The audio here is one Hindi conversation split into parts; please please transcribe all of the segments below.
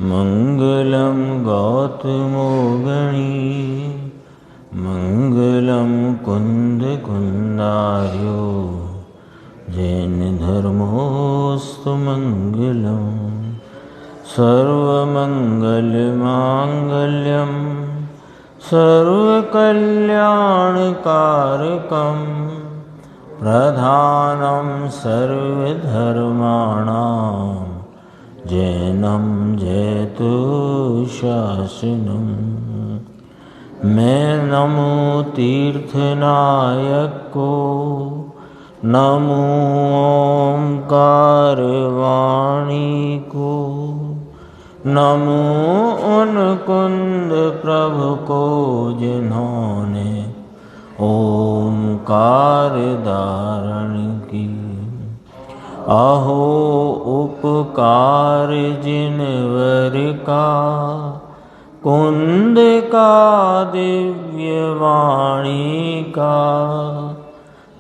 मंगलम गौतमोगणी मंगलम कुंद कुंदार्यो जैन धर्मोस्तु मंगलम सर्वमंगलमांगल्यम सर्वकल्याणकारकं प्रधानं सर्वधर्माणां जैनं जयतु शासनं। मैं नमो तीर्थनायक को, नमो ओंकार वाणी को, नमो उन कुंद प्रभु को जिन्होंने ओंकार धारण की। अहो उपकार जिनवर का, कुंद का दिव्य वाणी का,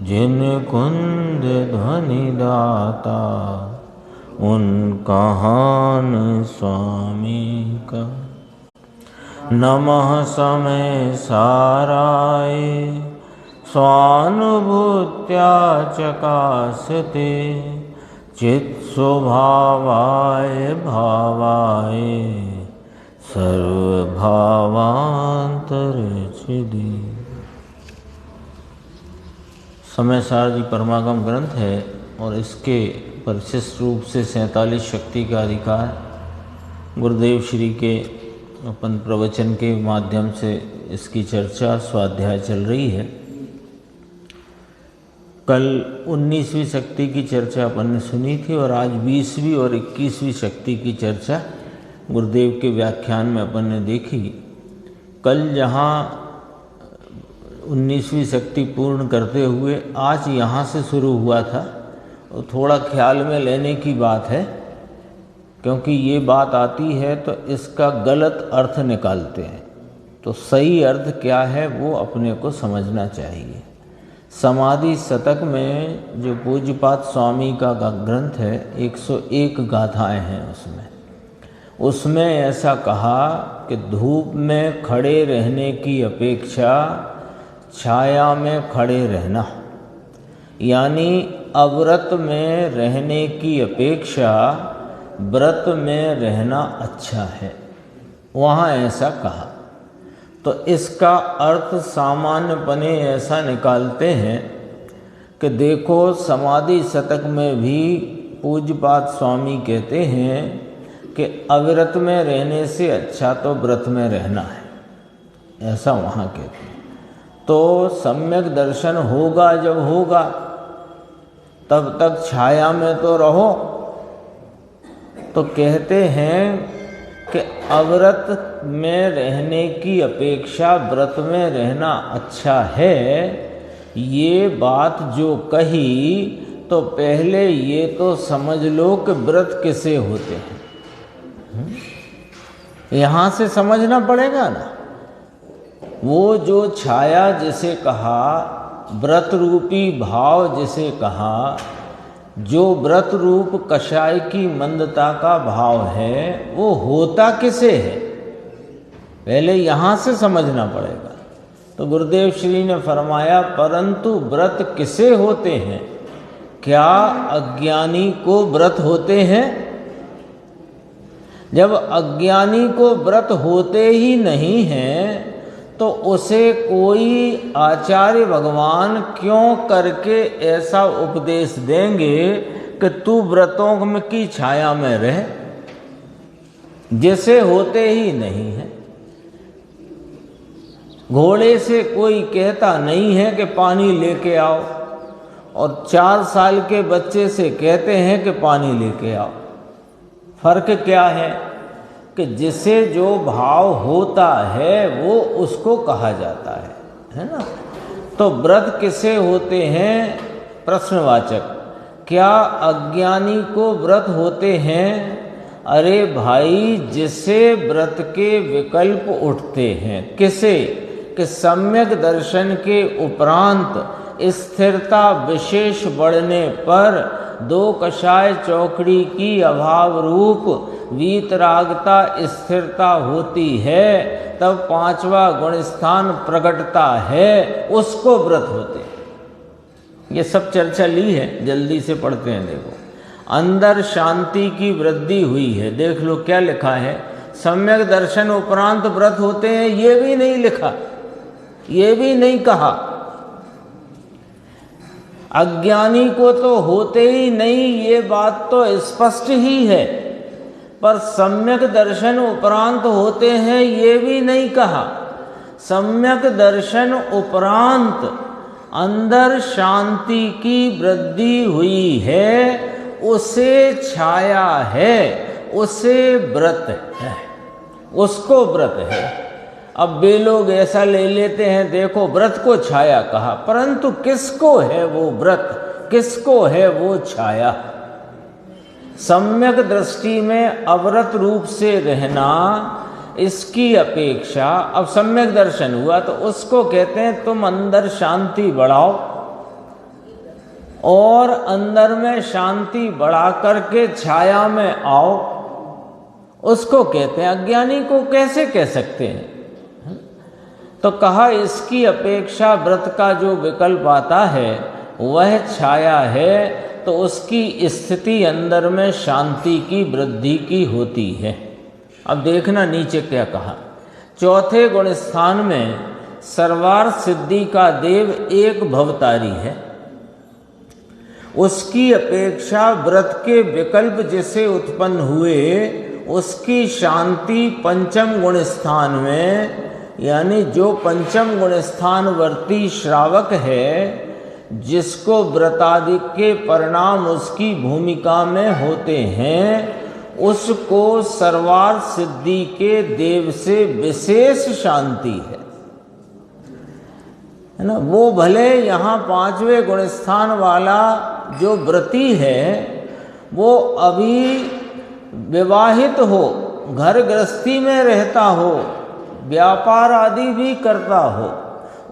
जिन कुंद ध्वनि दाता उन कहान स्वामी का। नमः समय साराय स्वानुभूत्या चकासते, चित् स्वभावाय भावाय सर्वभावांतरचिदि। समय सार जी परमागम ग्रंथ है और इसके परिशिष्ट रूप से 47 शक्ति का अधिकार गुरुदेव श्री के अपन प्रवचन के माध्यम से इसकी चर्चा स्वाध्याय चल रही है। कल 19वीं शक्ति की चर्चा अपन ने सुनी थी और आज 20वीं और 21वीं शक्ति की चर्चा गुरुदेव के व्याख्यान में अपन ने देखी। कल जहाँ 19वीं शक्ति पूर्ण करते हुए आज यहाँ से शुरू हुआ था, और थोड़ा ख्याल में लेने की बात है, क्योंकि ये बात आती है तो इसका गलत अर्थ निकालते हैं। तो सही अर्थ क्या है वो अपने को समझना चाहिए। समाधि शतक में जो पूज्यपाद स्वामी का ग्रंथ है 101 गाथाएं हैं उसमें ऐसा कहा कि धूप में खड़े रहने की अपेक्षा छाया में खड़े रहना, यानी अव्रत में रहने की अपेक्षा व्रत में रहना अच्छा है, वहाँ ऐसा कहा। तो इसका अर्थ सामान्यपने ऐसा निकालते हैं कि देखो समाधि शतक में भी पूज्यपाद स्वामी कहते हैं कि अविरत में रहने से अच्छा तो व्रत में रहना है, ऐसा वहाँ कहते हैं। तो सम्यक दर्शन होगा जब होगा तब तक छाया में तो रहो। तो कहते हैं कि अव्रत में रहने की अपेक्षा व्रत में रहना अच्छा है। ये बात जो कही तो पहले ये तो समझ लो कि व्रत किसे होते हैं, यहाँ से समझना पड़ेगा ना। वो जो छाया जिसे कहा, व्रत रूपी भाव जिसे कहा, जो व्रत रूप कषाय की मंदता का भाव है, वो होता किसे है, पहले यहाँ से समझना पड़ेगा। तो गुरुदेव श्री ने फरमाया परंतु व्रत किसे होते हैं? क्या अज्ञानी को व्रत होते हैं? जब अज्ञानी को व्रत होते ही नहीं हैं तो उसे कोई आचार्य भगवान क्यों करके ऐसा उपदेश देंगे कि तू व्रतों में की छाया में रह, जैसे होते ही नहीं है। घोड़े से कोई कहता नहीं है कि पानी लेके आओ, और 4 साल के बच्चे से कहते हैं कि पानी लेके आओ। फर्क क्या है कि जिसे जो भाव होता है वो उसको कहा जाता है ना। तो व्रत किसे होते हैं? प्रश्नवाचक। क्या अज्ञानी को व्रत होते हैं? अरे भाई, जिसे व्रत के विकल्प उठते हैं, किसे? कि सम्यक दर्शन के उपरांत स्थिरता विशेष बढ़ने पर 2 कषाय चौकड़ी की अभाव रूप वीतरागता स्थिरता होती है, तब पांचवा गुण स्थान प्रकटता है, उसको व्रत होते हैं। ये सब चर्चा ली है, जल्दी से पढ़ते हैं। देखो, अंदर शांति की वृद्धि हुई है। देख लो क्या लिखा है, सम्यक दर्शन उपरांत व्रत होते हैं, ये भी नहीं लिखा, ये भी नहीं कहा। अज्ञानी को तो होते ही नहीं, ये बात तो स्पष्ट ही है, पर सम्यक दर्शन उपरांत होते हैं, ये भी नहीं कहा। सम्यक दर्शन उपरांत अंदर शांति की वृद्धि हुई है, उसे छाया है, उसे व्रत है, उसको व्रत है। अब वे लोग ऐसा ले लेते हैं, देखो व्रत को छाया कहा, परंतु किसको है वो व्रत, किसको है वो छाया? सम्यक दृष्टि में अवरत रूप से रहना, इसकी अपेक्षा, अब सम्यक दर्शन हुआ तो उसको कहते हैं तुम अंदर शांति बढ़ाओ, और अंदर में शांति बढ़ा करके छाया में आओ, उसको कहते हैं। अज्ञानी को कैसे कह सकते हैं? तो कहा इसकी अपेक्षा व्रत का जो विकल्प आता है वह छाया है, तो उसकी स्थिति अंदर में शांति की वृद्धि की होती है। अब देखना नीचे क्या कहा, चौथे गुण स्थान में सर्वार्थ सिद्धि का देव एक भवतारी है, उसकी अपेक्षा व्रत के विकल्प जिसे उत्पन्न हुए उसकी शांति पंचम गुण स्थान में, यानी जो पंचम गुण स्थान वर्ती श्रावक है, जिसको व्रतादि के परिणाम उसकी भूमिका में होते हैं, उसको सर्वार्थ सिद्धि के देव से विशेष शांति है ना। वो भले यहाँ पांचवें गुण स्थान वाला जो व्रती है वो अभी विवाहित हो, घर गृहस्थी में रहता हो, व्यापार आदि भी करता हो,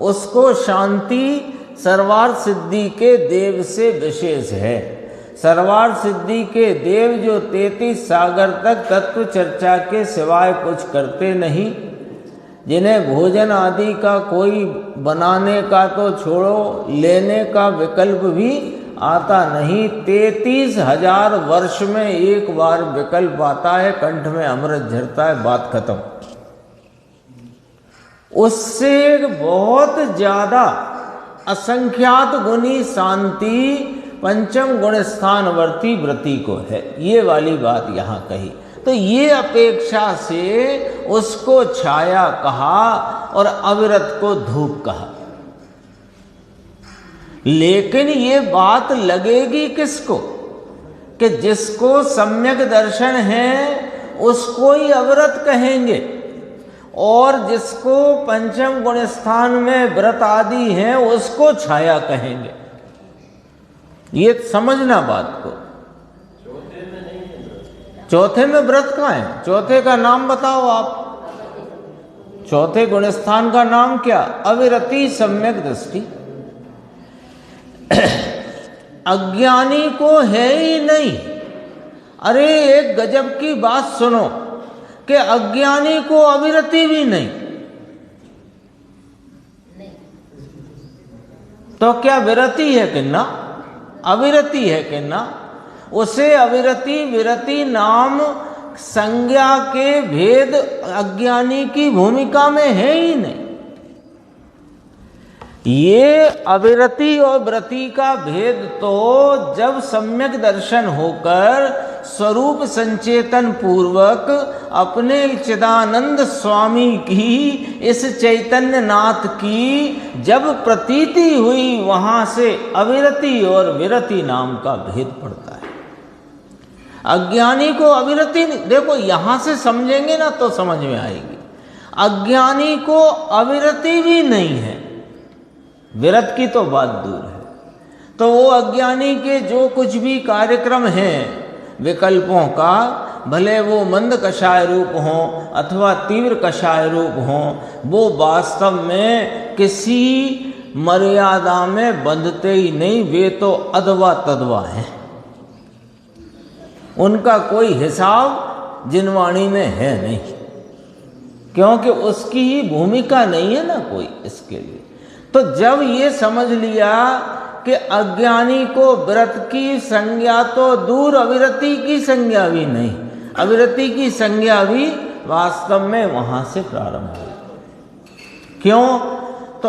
उसको शांति सर्वार्थ सिद्धि के देव से विशेष है। सर्वार्थ सिद्धि के देव जो 33 सागर तक तत्व चर्चा के सिवाय कुछ करते नहीं, जिन्हें भोजन आदि का कोई बनाने का तो छोड़ो, लेने का विकल्प भी आता नहीं। 33,000 वर्ष में एक बार विकल्प आता है, कंठ में अमृत झरता है, बात खत्म। उससे बहुत ज्यादा असंख्यात गुनी शांति पंचम गुण स्थानवर्ती व्रती को है, ये वाली बात यहाँ कही। तो ये अपेक्षा से उसको छाया कहा और अविरत को धूप कहा। लेकिन ये बात लगेगी किसको कि जिसको सम्यक दर्शन है उसको ही अविरत कहेंगे, और जिसको पंचम गुण स्थान में व्रत आदि है उसको छाया कहेंगे। ये समझना बात को। चौथे में व्रत कहाँ है? चौथे का नाम बताओ आप। चौथे गुण स्थान का नाम क्या? अविरति सम्यक दृष्टि। अज्ञानी को है ही नहीं। अरे एक गजब की बात सुनो कि अज्ञानी को अविरति भी नहीं, तो क्या विरति है कि ना? अविरति है कि ना? उसे अविरति विरति नाम संज्ञा के भेद अज्ञानी की भूमिका में है ही नहीं। ये अविरति और व्रति का भेद तो जब सम्यक दर्शन होकर स्वरूप संचेतन पूर्वक अपने चिदानंद स्वामी की, इस चैतन्य नाथ की जब प्रतीति हुई, वहां से अविरति और विरति नाम का भेद पड़ता है। अज्ञानी को अविरति, देखो यहां से समझेंगे ना तो समझ में आएगी। अज्ञानी को अविरति भी नहीं है, विरत की तो बात दूर है। तो वो अज्ञानी के जो कुछ भी कार्यक्रम हैं विकल्पों का, भले वो मंद कषाय रूप हों अथवा तीव्र कषाय रूप हों, वो वास्तव में किसी मर्यादा में बंधते ही नहीं। वे तो अदवा तदवा हैं, उनका कोई हिसाब जिनवाणी में है नहीं, क्योंकि उसकी ही भूमिका नहीं है ना कोई इसके लिए। तो जब ये समझ लिया कि अज्ञानी को व्रत की संज्ञा तो दूर, अविरति की संज्ञा भी नहीं, अविरति की संज्ञा भी वास्तव में वहां से प्रारंभ हुई। क्यों? तो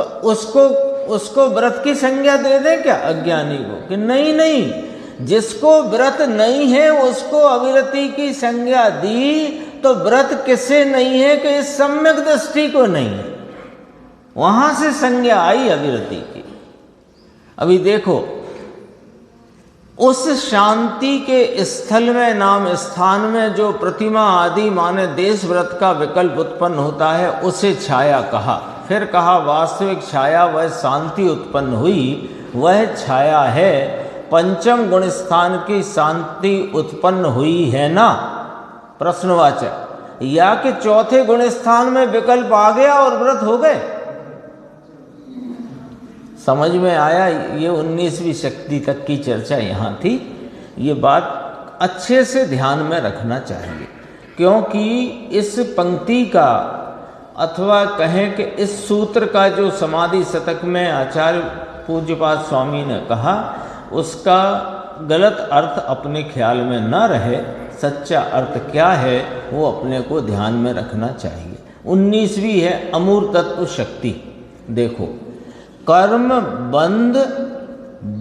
उसको व्रत की संज्ञा दे दे क्या अज्ञानी को? कि नहीं नहीं, जिसको व्रत नहीं है उसको अविरति की संज्ञा दी, तो व्रत किसे नहीं है कि इस सम्यक दृष्टि को नहीं है, वहां से संज्ञा आई अविरति की। अभी देखो, उस शांति के स्थल में, नाम स्थान में जो प्रतिमा आदि माने देश व्रत का विकल्प उत्पन्न होता है, उसे छाया कहा। फिर कहा वास्तविक छाया वह शांति उत्पन्न हुई, वह छाया है, पंचम गुण स्थान की शांति उत्पन्न हुई है ना, प्रश्नवाचक, या कि चौथे गुण स्थान में विकल्प आ गया और व्रत हो गए? समझ में आया? ये 19वीं शक्ति तक की चर्चा यहाँ थी। ये बात अच्छे से ध्यान में रखना चाहिए, क्योंकि इस पंक्ति का, अथवा कहें कि इस सूत्र का जो समाधि शतक में आचार्य पूज्यपाद स्वामी ने कहा, उसका गलत अर्थ अपने ख्याल में न रहे, सच्चा अर्थ क्या है वो अपने को ध्यान में रखना चाहिए। 19वीं है अमूर्त तत्व शक्ति। देखो, कर्म बंध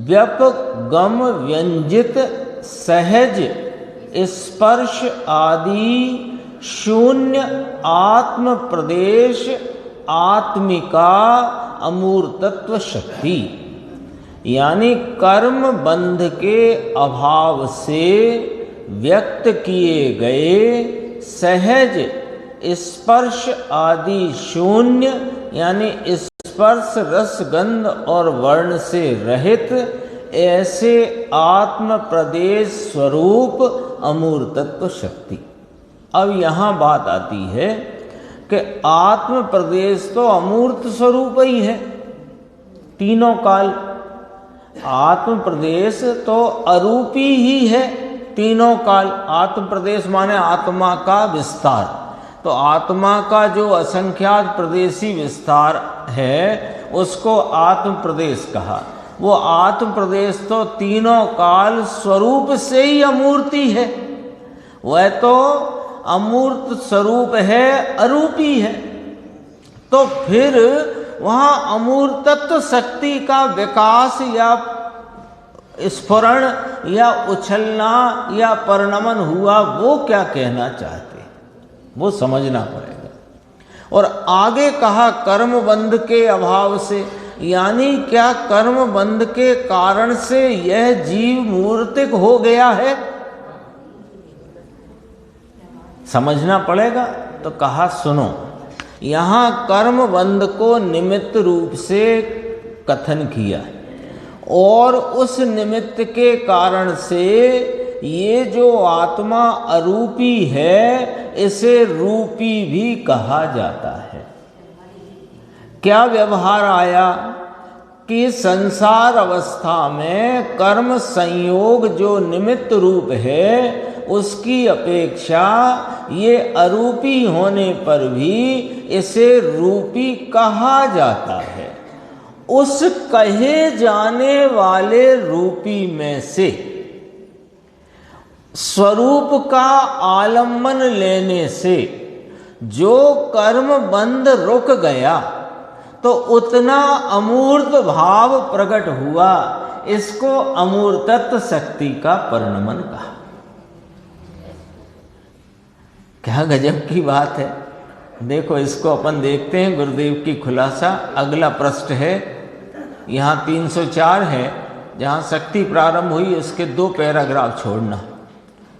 व्यपगम व्यंजित सहज स्पर्श आदि शून्य आत्म प्रदेश आत्मिका अमूर्तत्व शक्ति, यानी कर्म बंध के अभाव से व्यक्त किए गए सहज स्पर्श आदि शून्य, यानी स्पर्श रस गंध और वर्ण से रहित ऐसे आत्म प्रदेश स्वरूप अमूर्तत्व शक्ति। अब यहाँ बात आती है कि आत्म प्रदेश तो अमूर्त स्वरूप ही है, तीनों काल। आत्म प्रदेश तो अरूपी ही है तीनों काल। आत्म प्रदेश माने आत्मा का विस्तार। तो आत्मा का जो असंख्यात प्रदेशी विस्तार है उसको आत्म प्रदेश कहा। वो आत्म प्रदेश तो तीनों काल स्वरूप से ही अमूर्ति है, वह तो अमूर्त स्वरूप है, अरूपी है। तो फिर वहाँ अमूर्तत्व शक्ति का विकास या स्फुरण या उछलना या परिणमन हुआ, वो क्या कहना चाहते हैं, वो समझना पड़ेगा। और आगे कहा कर्म बंध के अभाव से, यानी क्या कर्म बंध के कारण से यह जीव मूर्तिक हो गया है, समझना पड़ेगा। तो कहा सुनो, यहाँ कर्म बंध को निमित्त रूप से कथन किया, और उस निमित्त के कारण से ये जो आत्मा अरूपी है इसे रूपी भी कहा जाता है। क्या व्यवहार आया कि संसार अवस्था में कर्म संयोग जो निमित्त रूप है उसकी अपेक्षा ये अरूपी होने पर भी इसे रूपी कहा जाता है। उस कहे जाने वाले रूपी में से स्वरूप का आलम्बन लेने से जो कर्म बंध रुक गया तो उतना अमूर्त भाव प्रकट हुआ, इसको अमूर्तत्व शक्ति का परिणमन कहा। क्या गजब की बात है। देखो, इसको अपन देखते हैं गुरुदेव की खुलासा। अगला पृष्ठ है, यहाँ 304 है, जहाँ शक्ति प्रारंभ हुई उसके 2 पैराग्राफ छोड़ना।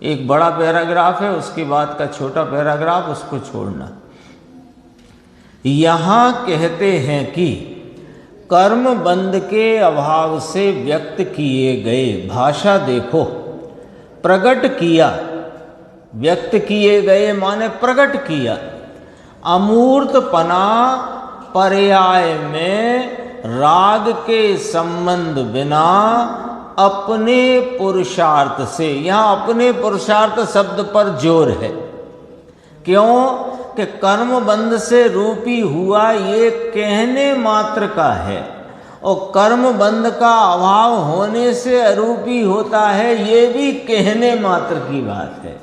एक बड़ा पैराग्राफ है, उसके बाद का छोटा पैराग्राफ, उसको छोड़ना। यहाँ कहते हैं कि कर्म बंध के अभाव से व्यक्त किए गए, भाषा देखो, प्रकट किया, व्यक्त किए गए माने प्रकट किया, अमूर्तपना पर्याय में राग के संबंध बिना अपने पुरुषार्थ से, यहाँ अपने पुरुषार्थ शब्द पर जोर है, क्यों कि कर्म बंध से रूपी हुआ ये कहने मात्र का है, और कर्म बंध का अभाव होने से अरूपी होता है ये भी कहने मात्र की बात है।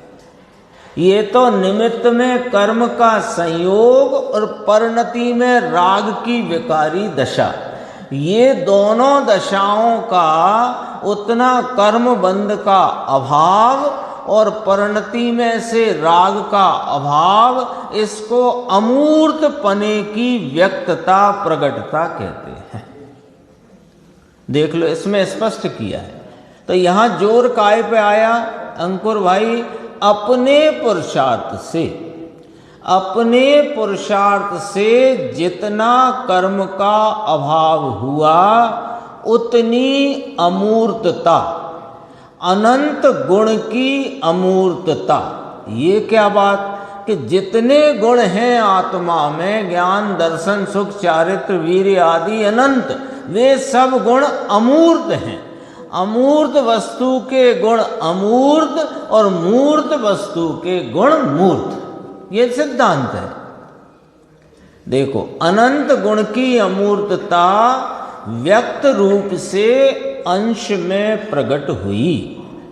ये तो निमित्त में कर्म का संयोग और परिणति में राग की विकारी दशा, ये दोनों दशाओं का उतना कर्म बंध का अभाव और परिणति में से राग का अभाव, इसको अमूर्त पने की व्यक्तता प्रगटता कहते हैं। देख लो, इसमें स्पष्ट किया है। तो यहां जोर काय पे आया अंकुर भाई? अपने पुरुषार्थ से, अपने पुरुषार्थ से जितना कर्म का अभाव हुआ उतनी अमूर्तता, अनंत गुण की अमूर्तता। ये क्या बात कि जितने गुण हैं आत्मा में, ज्ञान दर्शन सुख चारित्र वीर्य आदि अनंत, वे सब गुण अमूर्त हैं। अमूर्त वस्तु के गुण अमूर्त और मूर्त वस्तु के गुण मूर्त, ये सिद्धांत है। देखो, अनंत गुण की अमूर्तता व्यक्त रूप से अंश में प्रकट हुई,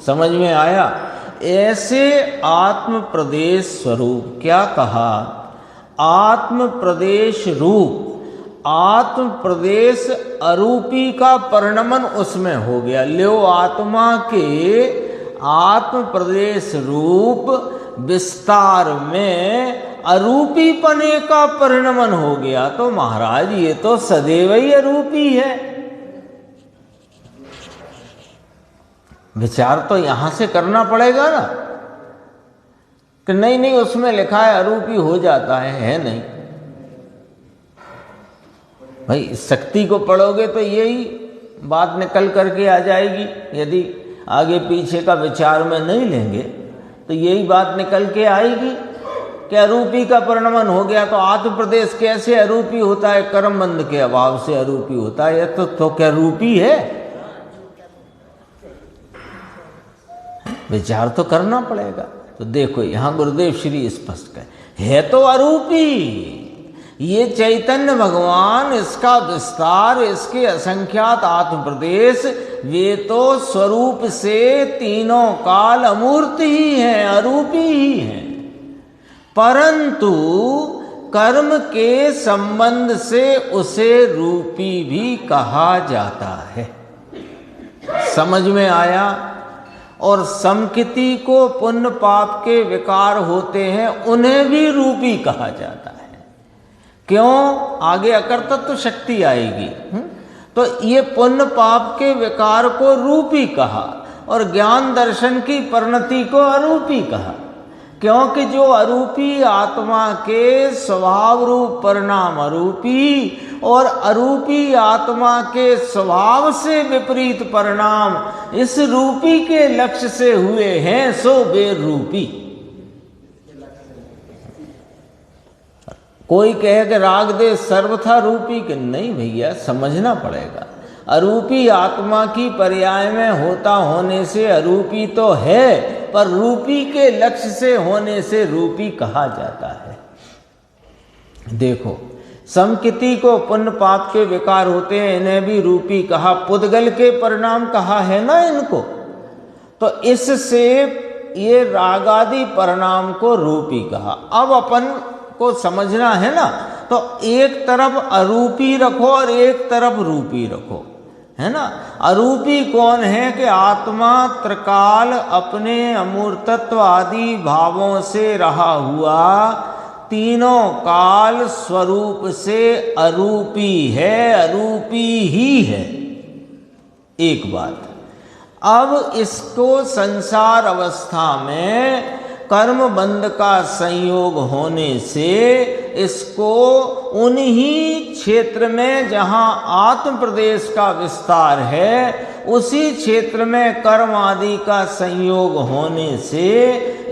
समझ में आया? ऐसे आत्म प्रदेश स्वरूप, क्या कहा? आत्म प्रदेश रूप, आत्म प्रदेश अरूपी का परिणमन उसमें हो गया। ल्यो आत्मा के आत्म प्रदेश रूप विस्तार में अरूपी पने का परिणमन हो गया। तो महाराज ये तो सदैव ही अरूपी है। विचार तो यहां से करना पड़ेगा ना कि नहीं नहीं उसमें लिखा है अरूपी हो जाता है नहीं भाई। शक्ति को पढ़ोगे तो यही बात निकल करके आ जाएगी। यदि आगे पीछे का विचार में नहीं लेंगे तो यही बात निकल के आएगी कि अरूपी का परिणमन हो गया। तो आत्म प्रदेश कैसे अरूपी होता है? कर्म बंध के अभाव से अरूपी होता है। तो क्या रूपी है? विचार तो करना पड़ेगा। तो देखो यहां गुरुदेव श्री स्पष्ट कहे, है तो अरूपी। ये चैतन्य भगवान, इसका विस्तार, इसके असंख्यात आत्म प्रदेश, वे तो स्वरूप से तीनों काल अमूर्त ही हैं, अरूपी ही हैं। परंतु कर्म के संबंध से उसे रूपी भी कहा जाता है। समझ में आया? और समकिति को पुण्य पाप के विकार होते हैं, उन्हें भी रूपी कहा जाता है। क्यों? आगे अकर्तृत्व शक्ति आएगी। तो ये पुण्य पाप के विकार को रूपी कहा और ज्ञान दर्शन की परिणति को अरूपी कहा। क्योंकि जो अरूपी आत्मा के स्वभाव रूप परिणाम अरूपी और अरूपी आत्मा के स्वभाव से विपरीत परिणाम इस रूपी के लक्ष्य से हुए हैं, सो बेरूपी। कोई कहे कि राग देश सर्वथा रूपी, कि नहीं भैया, समझना पड़ेगा। अरूपी आत्मा की पर्याय में होता होने से अरूपी तो है, पर रूपी के लक्ष्य से होने से रूपी कहा जाता है। देखो, समकिति को पुण्य पाप के विकार होते हैं, इन्हें भी रूपी कहा। पुद्गल के परिणाम कहा है ना इनको। तो इससे ये रागादि परिणाम को रूपी कहा। अब अपन को समझना है ना, तो एक तरफ अरूपी रखो और एक तरफ रूपी रखो, है ना। अरूपी कौन है? कि आत्मा त्रिकाल अपने अमूर्तत्व आदि भावों से रहा हुआ तीनों काल स्वरूप से अरूपी है, अरूपी ही है। एक बात। अब इसको संसार अवस्था में कर्म बंध का संयोग होने से इसको उन्हीं क्षेत्र में जहां आत्म प्रदेश का विस्तार है, उसी क्षेत्र में कर्म आदि का संयोग होने से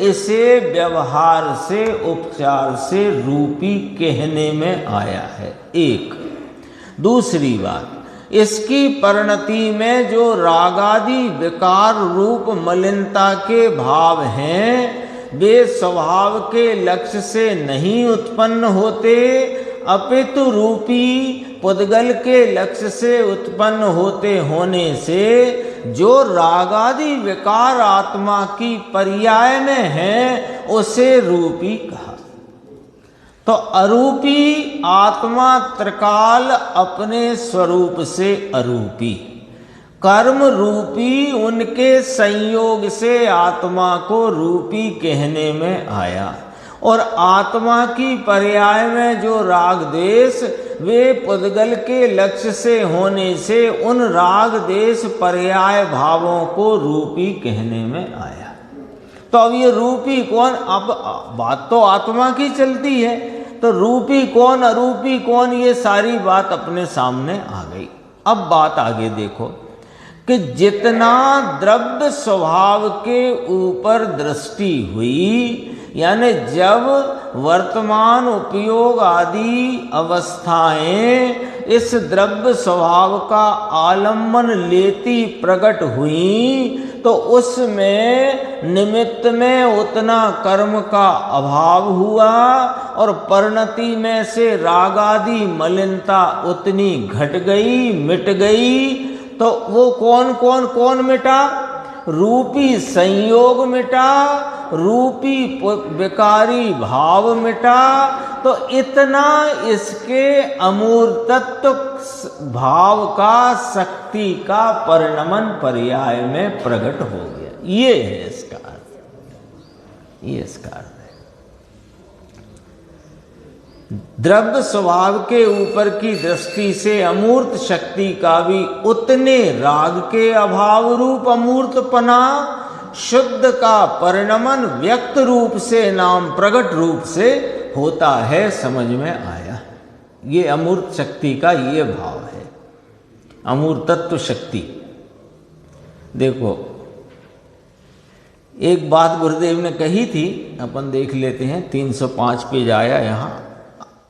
इसे व्यवहार से, उपचार से रूपी कहने में आया है। एक। दूसरी बात, इसकी परिणति में जो रागादि विकार रूप मलिनता के भाव हैं, वे स्वभाव के लक्ष्य से नहीं उत्पन्न होते, अपितु रूपी पुद्गल के लक्ष्य से उत्पन्न होते होने से जो रागादि विकार आत्मा की पर्याय में है उसे रूपी कहा। तो अरूपी आत्मा त्रिकाल अपने स्वरूप से अरूपी, कर्म रूपी उनके संयोग से आत्मा को रूपी कहने में आया। और आत्मा की पर्याय में जो राग देश वे पुद्गल के लक्ष्य से होने से उन राग देश पर्याय भावों को रूपी कहने में आया। तो अब ये रूपी कौन, अब बात तो आत्मा की चलती है, तो रूपी कौन अरूपी कौन, ये सारी बात अपने सामने आ गई। अब बात आगे देखो कि जितना द्रव्य स्वभाव के ऊपर दृष्टि हुई, यानी जब वर्तमान उपयोग आदि अवस्थाएं इस द्रव्य स्वभाव का आलम्बन लेती प्रकट हुई, तो उसमें निमित्त में उतना कर्म का अभाव हुआ और परिणति में से रागादि मलिनता उतनी घट गई, मिट गई। तो वो कौन मिटा? रूपी संयोग मिटा, रूपी विकारी भाव मिटा। तो इतना इसके अमूर्तत्व भाव का, शक्ति का परिणमन पर्याय में प्रकट हो गया। ये है इसका अर्थ, ये इसका अर्थ है। द्रव्य स्वभाव के ऊपर की दृष्टि से अमूर्त शक्ति का भी उतने राग के अभाव रूप अमूर्तपना, शुद्ध का परिणमन व्यक्त रूप से नाम प्रकट रूप से होता है, समझ में आया। ये अमूर्त शक्ति का ये भाव है, अमूर्तत्व शक्ति। देखो एक बात गुरुदेव ने कही थी, अपन देख लेते हैं। 305 पेज आया यहाँ,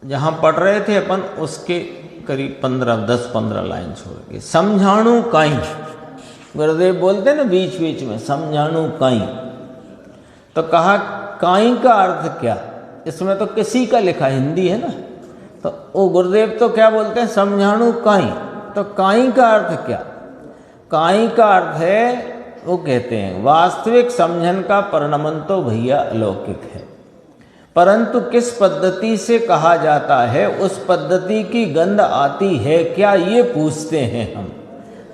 जहाँ पढ़ रहे थे अपन उसके करीब 10-15 लाइन छोड़ के। समझाणु काई, गुरुदेव बोलते ना बीच बीच में, समझाणु काई। तो कहा काई का अर्थ क्या? इसमें तो किसी का लिखा हिंदी है ना, तो वो गुरुदेव तो क्या बोलते हैं, समझाणु काई। तो काई का अर्थ क्या? काई का अर्थ है, वो कहते हैं वास्तविक समझन का परिणमन तो भैया अलौकिक है, परंतु किस पद्धति से कहा जाता है, उस पद्धति की गंध आती है क्या, ये पूछते हैं हम।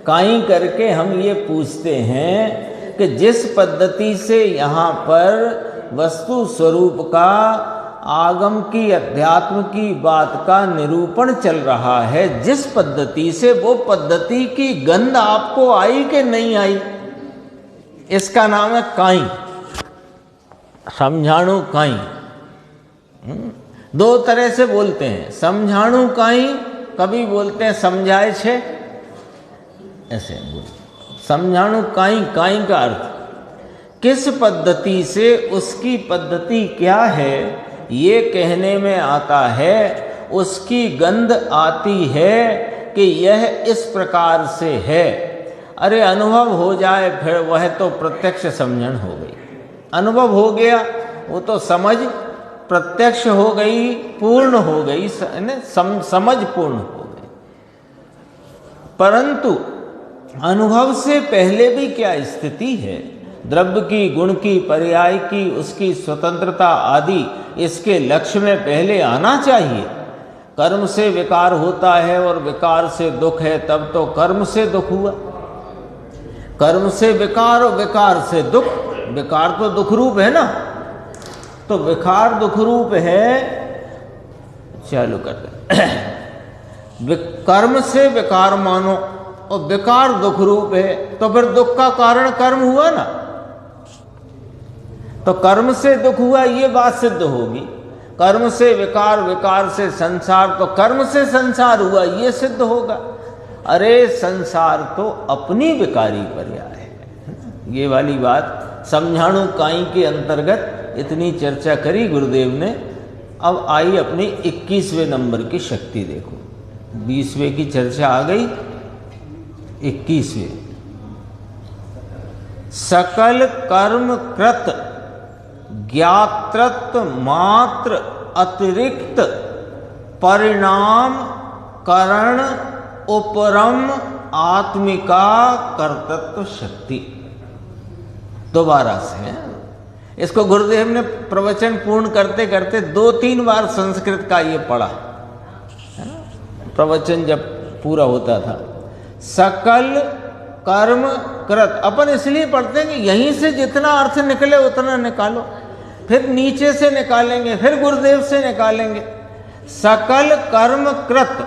काई करके हम ये पूछते हैं कि जिस पद्धति से यहाँ पर वस्तु स्वरूप का, आगम की, अध्यात्म की बात का निरूपण चल रहा है, जिस पद्धति से, वो पद्धति की गंध आपको आई कि नहीं आई, इसका नाम है काई, समझाणु काई। दो तरह से बोलते हैं, समझाणु काई, कभी बोलते हैं समझाए छे, ऐसे बोलते। समझाणु काई, काई का अर्थ किस पद्धति से, उसकी पद्धति क्या है, ये कहने में आता है। उसकी गंध आती है कि यह इस प्रकार से है। अरे अनुभव हो जाए फिर वह तो प्रत्यक्ष समझन हो गई। अनुभव हो गया, वो तो समझ प्रत्यक्ष हो गई, पूर्ण हो गई, समझ पूर्ण हो गई। परंतु अनुभव से पहले भी क्या स्थिति है, द्रव्य की, गुण की, पर्याय की, उसकी स्वतंत्रता आदि इसके लक्ष्य में पहले आना चाहिए। कर्म से विकार होता है और विकार से दुख है, तब तो कर्म से दुख हुआ। कर्म से विकार और विकार से दुख, विकार तो दुख रूप है ना, तो विकार दुख रूप है। चालू करते कर्म से विकार मानो और विकार दुख रूप है, तो फिर दुख का कारण कर्म हुआ ना, तो कर्म से दुख हुआ, ये बात सिद्ध होगी। कर्म से विकार, विकार से संसार, तो कर्म से संसार हुआ, ये सिद्ध होगा। अरे संसार तो अपनी विकारी पर्याय है। ये वाली बात समझाणु काई के अंतर्गत इतनी चर्चा करी गुरुदेव ने। अब आई अपनी 21वें नंबर की शक्ति। देखो 20वें की चर्चा आ गई, 21वें। सकल कर्म कृत ज्ञातृत्व मात्र अतिरिक्त परिणाम करण उपरम आत्मिका कर्तृत्व शक्ति। दोबारा से इसको गुरुदेव ने प्रवचन पूर्ण करते करते 2-3 बार संस्कृत का ये पढ़ा, प्रवचन जब पूरा होता था। सकल कर्म कृत, अपन इसलिए पढ़ते हैं कि यहीं से जितना अर्थ निकले उतना निकालो, फिर नीचे से निकालेंगे, फिर गुरुदेव से निकालेंगे। सकल कर्म कृत,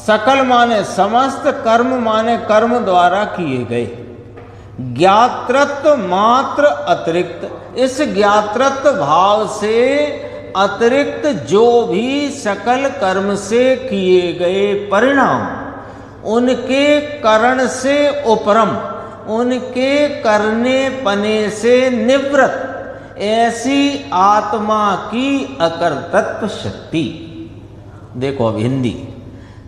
सकल माने समस्त, कर्म माने कर्म द्वारा किए गए, ज्ञातृत्व मात्र अतिरिक्त, इस ज्ञातृत्व भाव से अतिरिक्त जो भी सकल कर्म से किए गए परिणाम, उनके करण से उपरम, उनके करने पने से निवृत्त, ऐसी आत्मा की अकर्तृत्व शक्ति। देखो अब हिंदी,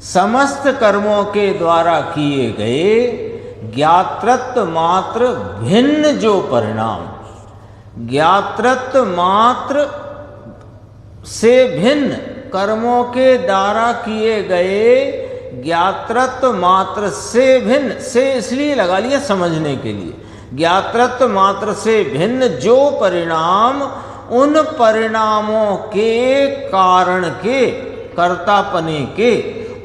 समस्त कर्मों के द्वारा किए गए ज्ञातृत्व मात्र भिन्न जो परिणाम, ज्ञातृत्व मात्र से भिन्न कर्मों के द्वारा किए गए, ज्ञातृत्व मात्र से भिन्न, से इसलिए लगा लिया समझने के लिए, ज्ञातृत्व मात्र से भिन्न जो परिणाम, उन परिणामों के कारण के, कर्तापने के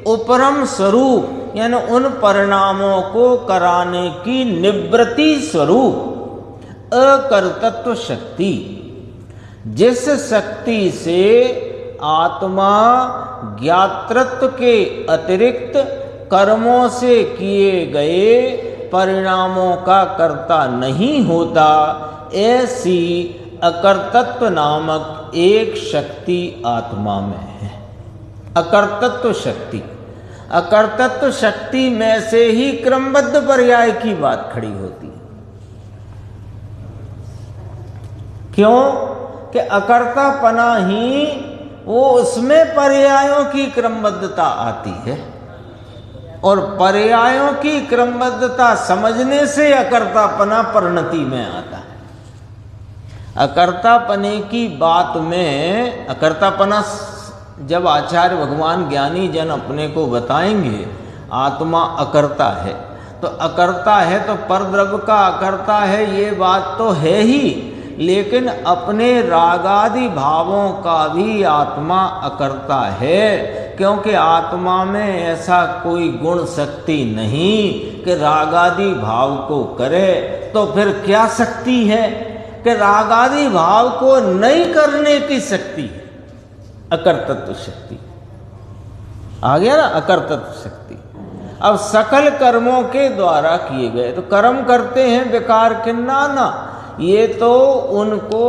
उपरम स्वरूप, यानी उन परिणामों को कराने की निवृत्ति स्वरूप अकर्तृत्व शक्ति, जिस शक्ति से आत्मा ज्ञातृत्व के अतिरिक्त कर्मों से किए गए परिणामों का कर्ता नहीं होता, ऐसी अकर्तृत्व नामक एक शक्ति आत्मा में है। अकर्तृत्व शक्ति, अकर्तृत्व शक्ति में से ही क्रमबद्ध पर्याय की बात खड़ी होती है। क्यों कि अकर्तापना ही वो, उसमें पर्यायों की क्रमबद्धता आती है, और पर्यायों की क्रमबद्धता समझने से अकर्तापना परिणति में आता है। अकर्तापने की बात में, अकर्तापना जब आचार्य भगवान ज्ञानी जन अपने को बताएंगे आत्मा अकर्ता है, तो अकर्ता है तो परद्रव्य का अकर्ता है, ये बात तो है ही, लेकिन अपने रागादि भावों का भी आत्मा अकर्ता है, क्योंकि आत्मा में ऐसा कोई गुण शक्ति नहीं कि रागादि भाव को करे। तो फिर क्या शक्ति है कि रागादि भाव को नहीं करने की शक्ति है, अकर्तृत्व शक्ति। आ गया ना, अकर्तृत्व शक्ति। अब सकल कर्मों के द्वारा किए गए, तो कर्म करते हैं विकार के नाना, ये तो उनको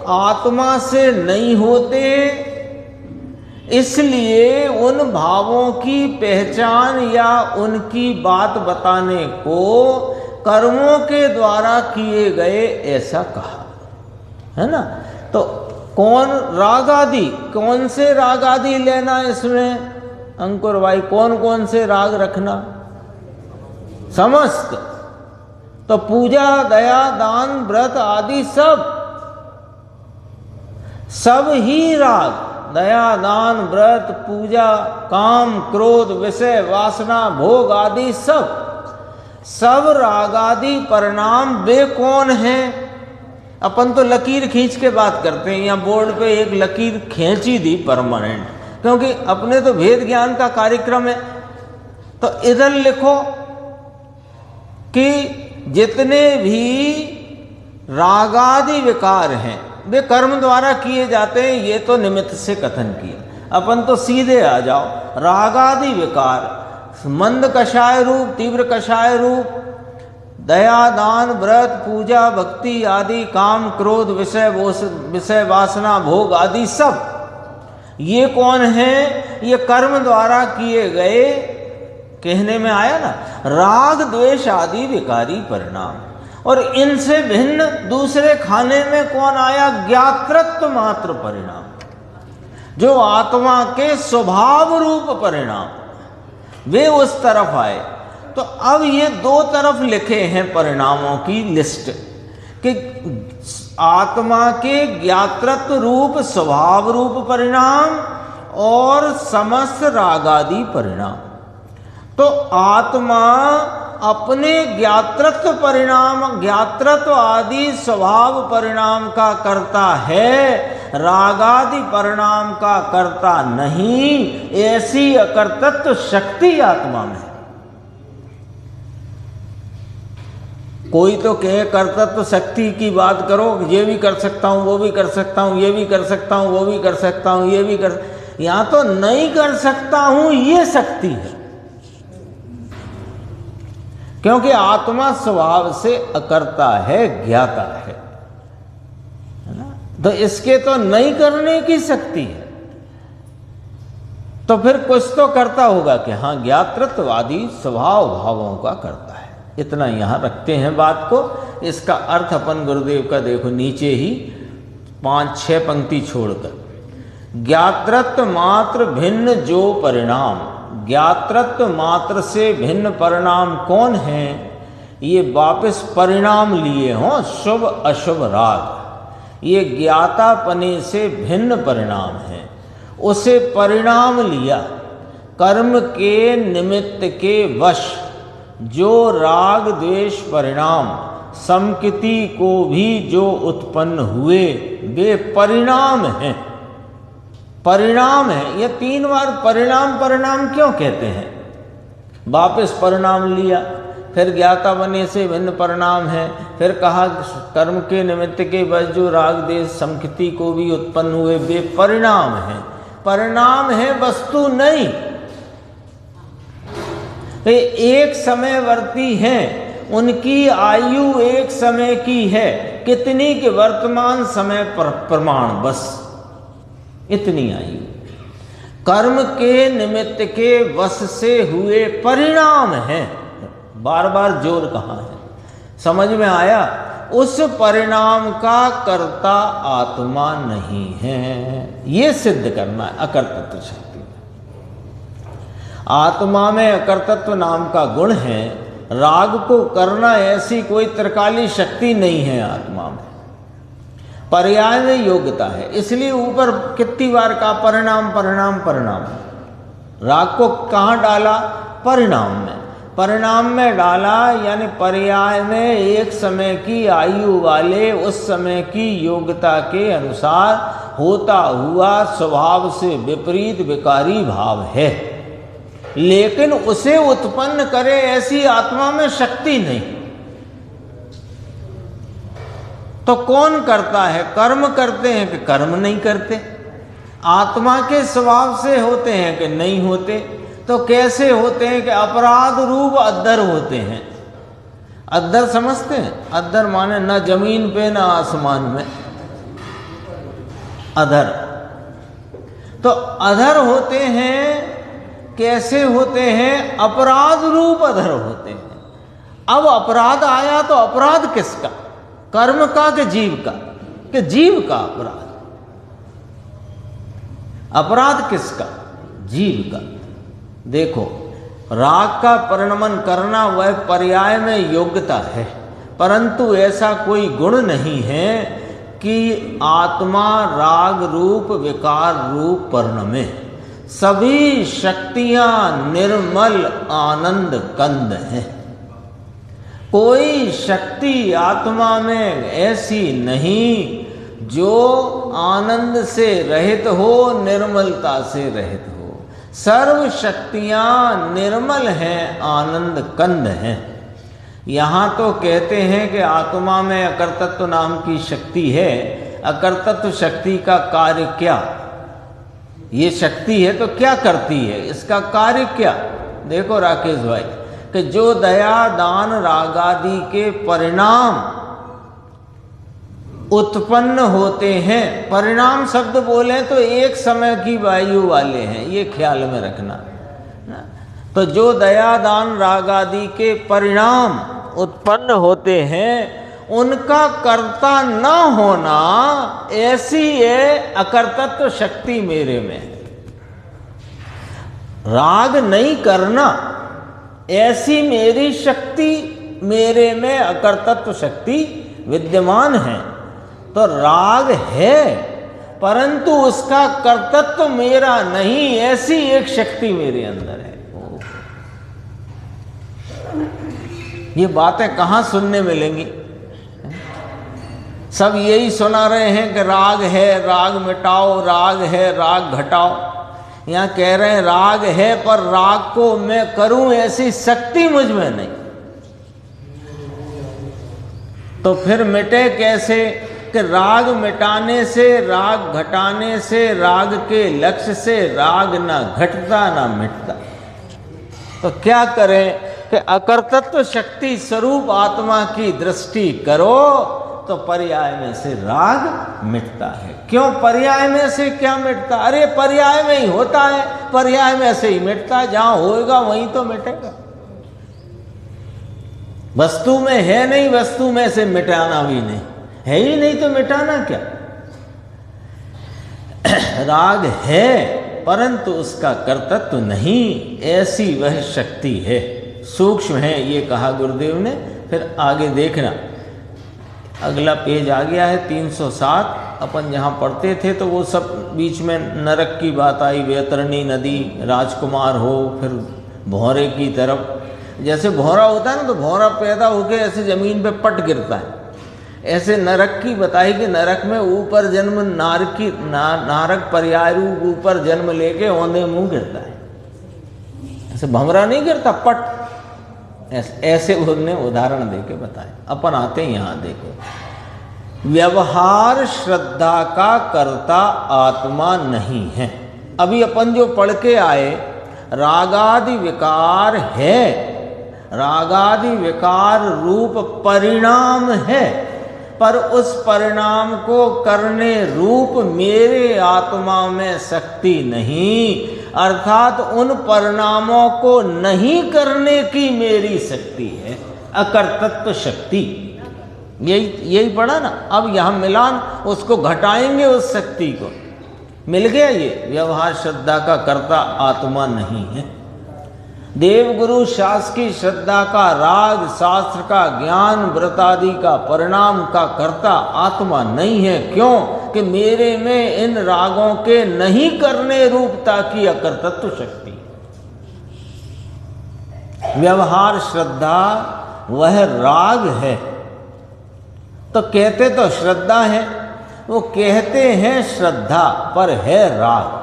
आत्मा से नहीं होते, इसलिए उन भावों की पहचान या उनकी बात बताने को कर्मों के द्वारा किए गए ऐसा कहा है ना। तो कौन राग आदि, कौन से राग आदि लेना इसमें अंकुर भाई, कौन कौन से राग रखना? समस्त। तो पूजा, दया, दान, व्रत आदि सब ही राग, दया, दान, व्रत, पूजा, काम, क्रोध, विषय, वासना, भोग आदि सब राग आदि परिणाम वे कौन हैं? अपन तो लकीर खींच के बात करते हैं, यहाँ बोर्ड पे एक लकीर खींची दी परमानेंट, क्योंकि अपने तो भेद ज्ञान का कार्यक्रम है। तो इधर लिखो कि जितने भी रागादि विकार हैं वे कर्म द्वारा किए जाते हैं, ये तो निमित्त से कथन किया। अपन तो सीधे आ जाओ, रागादि विकार मंद कषाय रूप, तीव्र कषाय रूप, दया, दान, व्रत, पूजा, भक्ति आदि, काम, क्रोध, विषय, वासना, भोग आदि सब ये कौन है? ये कर्म द्वारा किए गए, कहने में आया ना, राग द्वेष आदि विकारी परिणाम। और इनसे भिन्न दूसरे खाने में कौन आया? ज्ञातृत्व मात्र परिणाम, जो आत्मा के स्वभाव रूप परिणाम, वे उस तरफ आए। तो अब ये दो तरफ लिखे हैं परिणामों की लिस्ट कि आत्मा के ज्ञातृत्व रूप स्वभाव रूप परिणाम और समस्त रागादि परिणाम। तो आत्मा अपने ज्ञातृत्व परिणाम, ज्ञातृत्व आदि स्वभाव परिणाम का करता है, रागादि परिणाम का करता नहीं। ऐसी अकर्तृत्व शक्ति आत्मा में। कोई तो कहे कर्तृत्व शक्ति की बात करो, ये भी कर सकता हूं, वो भी कर सकता हूं, ये भी कर सकता हूं, वो भी कर सकता हूं, ये भी कर, यहां तो नहीं कर सकता हूं ये शक्ति है, क्योंकि आत्मा स्वभाव से अकर्ता है, ज्ञाता है ना। तो इसके तो नहीं करने की शक्ति है, तो फिर कुछ तो करता होगा कि हाँ ज्ञातृत्ववादी स्वभाव भावों का करता है। इतना यहां रखते हैं बात को। इसका अर्थ अपन गुरुदेव का देखो नीचे ही 5-6 पंक्ति छोड़कर, ज्ञातृत्व मात्र भिन्न जो परिणाम, ज्ञातृत्व मात्र से भिन्न परिणाम कौन है? ये वापस परिणाम लिए हों, शुभ अशुभ राग, ये ज्ञातापने से भिन्न परिणाम है। उसे परिणाम लिया कर्म के निमित्त के वश, जो राग द्वेष परिणाम समकृति को भी जो उत्पन्न हुए वे परिणाम हैं। परिणाम है, ये 3 बार परिणाम परिणाम क्यों कहते हैं? वापस परिणाम लिया, फिर ज्ञाता बने से भिन्न परिणाम है, फिर कहा कर्म के निमित्त के वश जो राग द्वेष समकृति को भी उत्पन्न हुए वे परिणाम हैं। परिणाम है, वस्तु नहीं। वे एक समयवर्ती हैं, उनकी आयु एक समय की है, कितनी के वर्तमान समय पर प्रमाण, बस इतनी आयु। कर्म के निमित्त के वश से हुए परिणाम हैं, बार बार जोर कहाँ है, समझ में आया? उस परिणाम का कर्ता आत्मा नहीं है, ये सिद्ध करना है अकर्तृत्व शक्ति। आत्मा में अकर्तृत्व नाम का गुण है, राग को करना ऐसी कोई त्रिकाली शक्ति नहीं है आत्मा में, पर्याय में योग्यता है। इसलिए ऊपर कितनी बार का परिणाम परिणाम परिणाम, राग को कहाँ डाला? परिणाम में, परिणाम में डाला, यानी पर्याय में एक समय की आयु वाले उस समय की योग्यता के अनुसार होता हुआ स्वभाव से विपरीत विकारी भाव है, लेकिन उसे उत्पन्न करे ऐसी आत्मा में शक्ति नहीं। तो कौन करता है? कर्म करते हैं कि कर्म नहीं करते? आत्मा के स्वभाव से होते हैं कि नहीं होते? तो कैसे होते हैं? कि अपराध रूप अद्धर होते हैं। अद्धर समझते हैं? अद्धर माने न जमीन पे न आसमान में, अधर। तो अधर होते हैं, कैसे होते हैं? अपराध रूप अधर होते हैं। अब अपराध आया तो अपराध किसका? कर्म का कि जीव का? कि जीव का अपराध। अपराध किसका? जीव का। देखो, राग का परिणमन करना वह पर्याय में योग्यता है, परंतु ऐसा कोई गुण नहीं है कि आत्मा राग रूप विकार रूप परिणमे। सभी शक्तियां निर्मल आनंद कंद हैं। कोई शक्ति आत्मा में ऐसी नहीं जो आनंद से रहित हो, निर्मलता से रहित हो। सर्व शक्तियां निर्मल हैं, आनंद कंद हैं। यहाँ तो कहते हैं कि आत्मा में अकर्तृत्व नाम की शक्ति है। अकर्तृत्व शक्ति का कार्य क्या? ये शक्ति है तो क्या करती है? इसका कार्य क्या? देखो राकेश भाई, कि जो दया दान रागादि के परिणाम उत्पन्न होते हैं, परिणाम शब्द बोले तो एक समय की वायु वाले हैं, ये ख्याल में रखना। तो जो दया दान रागादि के परिणाम उत्पन्न होते हैं, उनका कर्ता न होना ऐसी है अकर्तृत्व शक्ति मेरे में। राग नहीं करना ऐसी मेरी शक्ति, मेरे में अकर्तृत्व शक्ति विद्यमान है। तो राग है परंतु उसका कर्तृत्व मेरा नहीं, ऐसी एक शक्ति मेरे अंदर है। ये बातें कहाँ सुनने मिलेंगी? सब यही सुना रहे हैं कि राग है, राग मिटाओ, राग है, राग घटाओ। यहाँ कह रहे हैं राग है पर राग को मैं करूं ऐसी शक्ति मुझ में नहीं। तो फिर मिटे कैसे? कि राग मिटाने से, राग घटाने से, राग के लक्ष्य से राग ना घटता ना मिटता। तो क्या करें कि अकर्तृत्व शक्ति स्वरूप आत्मा की दृष्टि करो तो पर्याय में से राग मिटता है। क्यों पर्याय में से क्या मिटता? अरे पर्याय में ही होता है, पर्याय में से ही मिटता है। जहां होएगा वहीं तो मिटेगा। वस्तु में है नहीं, वस्तु में से मिटाना भी नहीं है, ही नहीं तो मिटाना क्या? राग है परंतु उसका कर्तृत्व नहीं, ऐसी वह शक्ति है, सूक्ष्म है, ये कहा गुरुदेव ने। फिर आगे देखना, अगला पेज आ गया है 307। अपन जहाँ पढ़ते थे तो वो सब बीच में नरक की बात आई, वैतरणी नदी, राजकुमार हो, फिर भौरे की तरफ। जैसे भौरा होता है ना, तो भौरा पैदा होकर ऐसे जमीन पे पट गिरता है। ऐसे नरक की बताई कि नरक में ऊपर जन्म नारक पर्याय रूप ऊपर जन्म लेके औंधे मुंह गिरता है। ऐसे भंवरा नहीं गिरता, पट। ऐसे उन्होंने उदाहरण देके बताए। अपन आते हैं यहाँ, देखो, व्यवहार श्रद्धा का कर्ता आत्मा नहीं है। अभी अपन जो पढ़ के आए, रागादि विकार है, रागादि विकार रूप परिणाम है, पर उस परिणाम को करने रूप मेरे आत्मा में शक्ति नहीं, अर्थात उन परिणामों को नहीं करने की मेरी शक्ति है, अकर्तृत्व शक्ति। यही पढ़ा ना। अब यहाँ मिलान, उसको घटाएंगे उस शक्ति को। मिल गया ये, व्यवहार श्रद्धा का कर्ता आत्मा नहीं है। देवगुरु शास्त्र की श्रद्धा का, राग शास्त्र का ज्ञान, व्रत आदि का परिणाम का कर्ता आत्मा नहीं है। क्यों? कि मेरे में इन रागों के नहीं करने रूपता की अकर्तृत्व शक्ति। व्यवहार श्रद्धा वह राग है। तो कहते तो श्रद्धा है, वो कहते हैं श्रद्धा, पर है राग।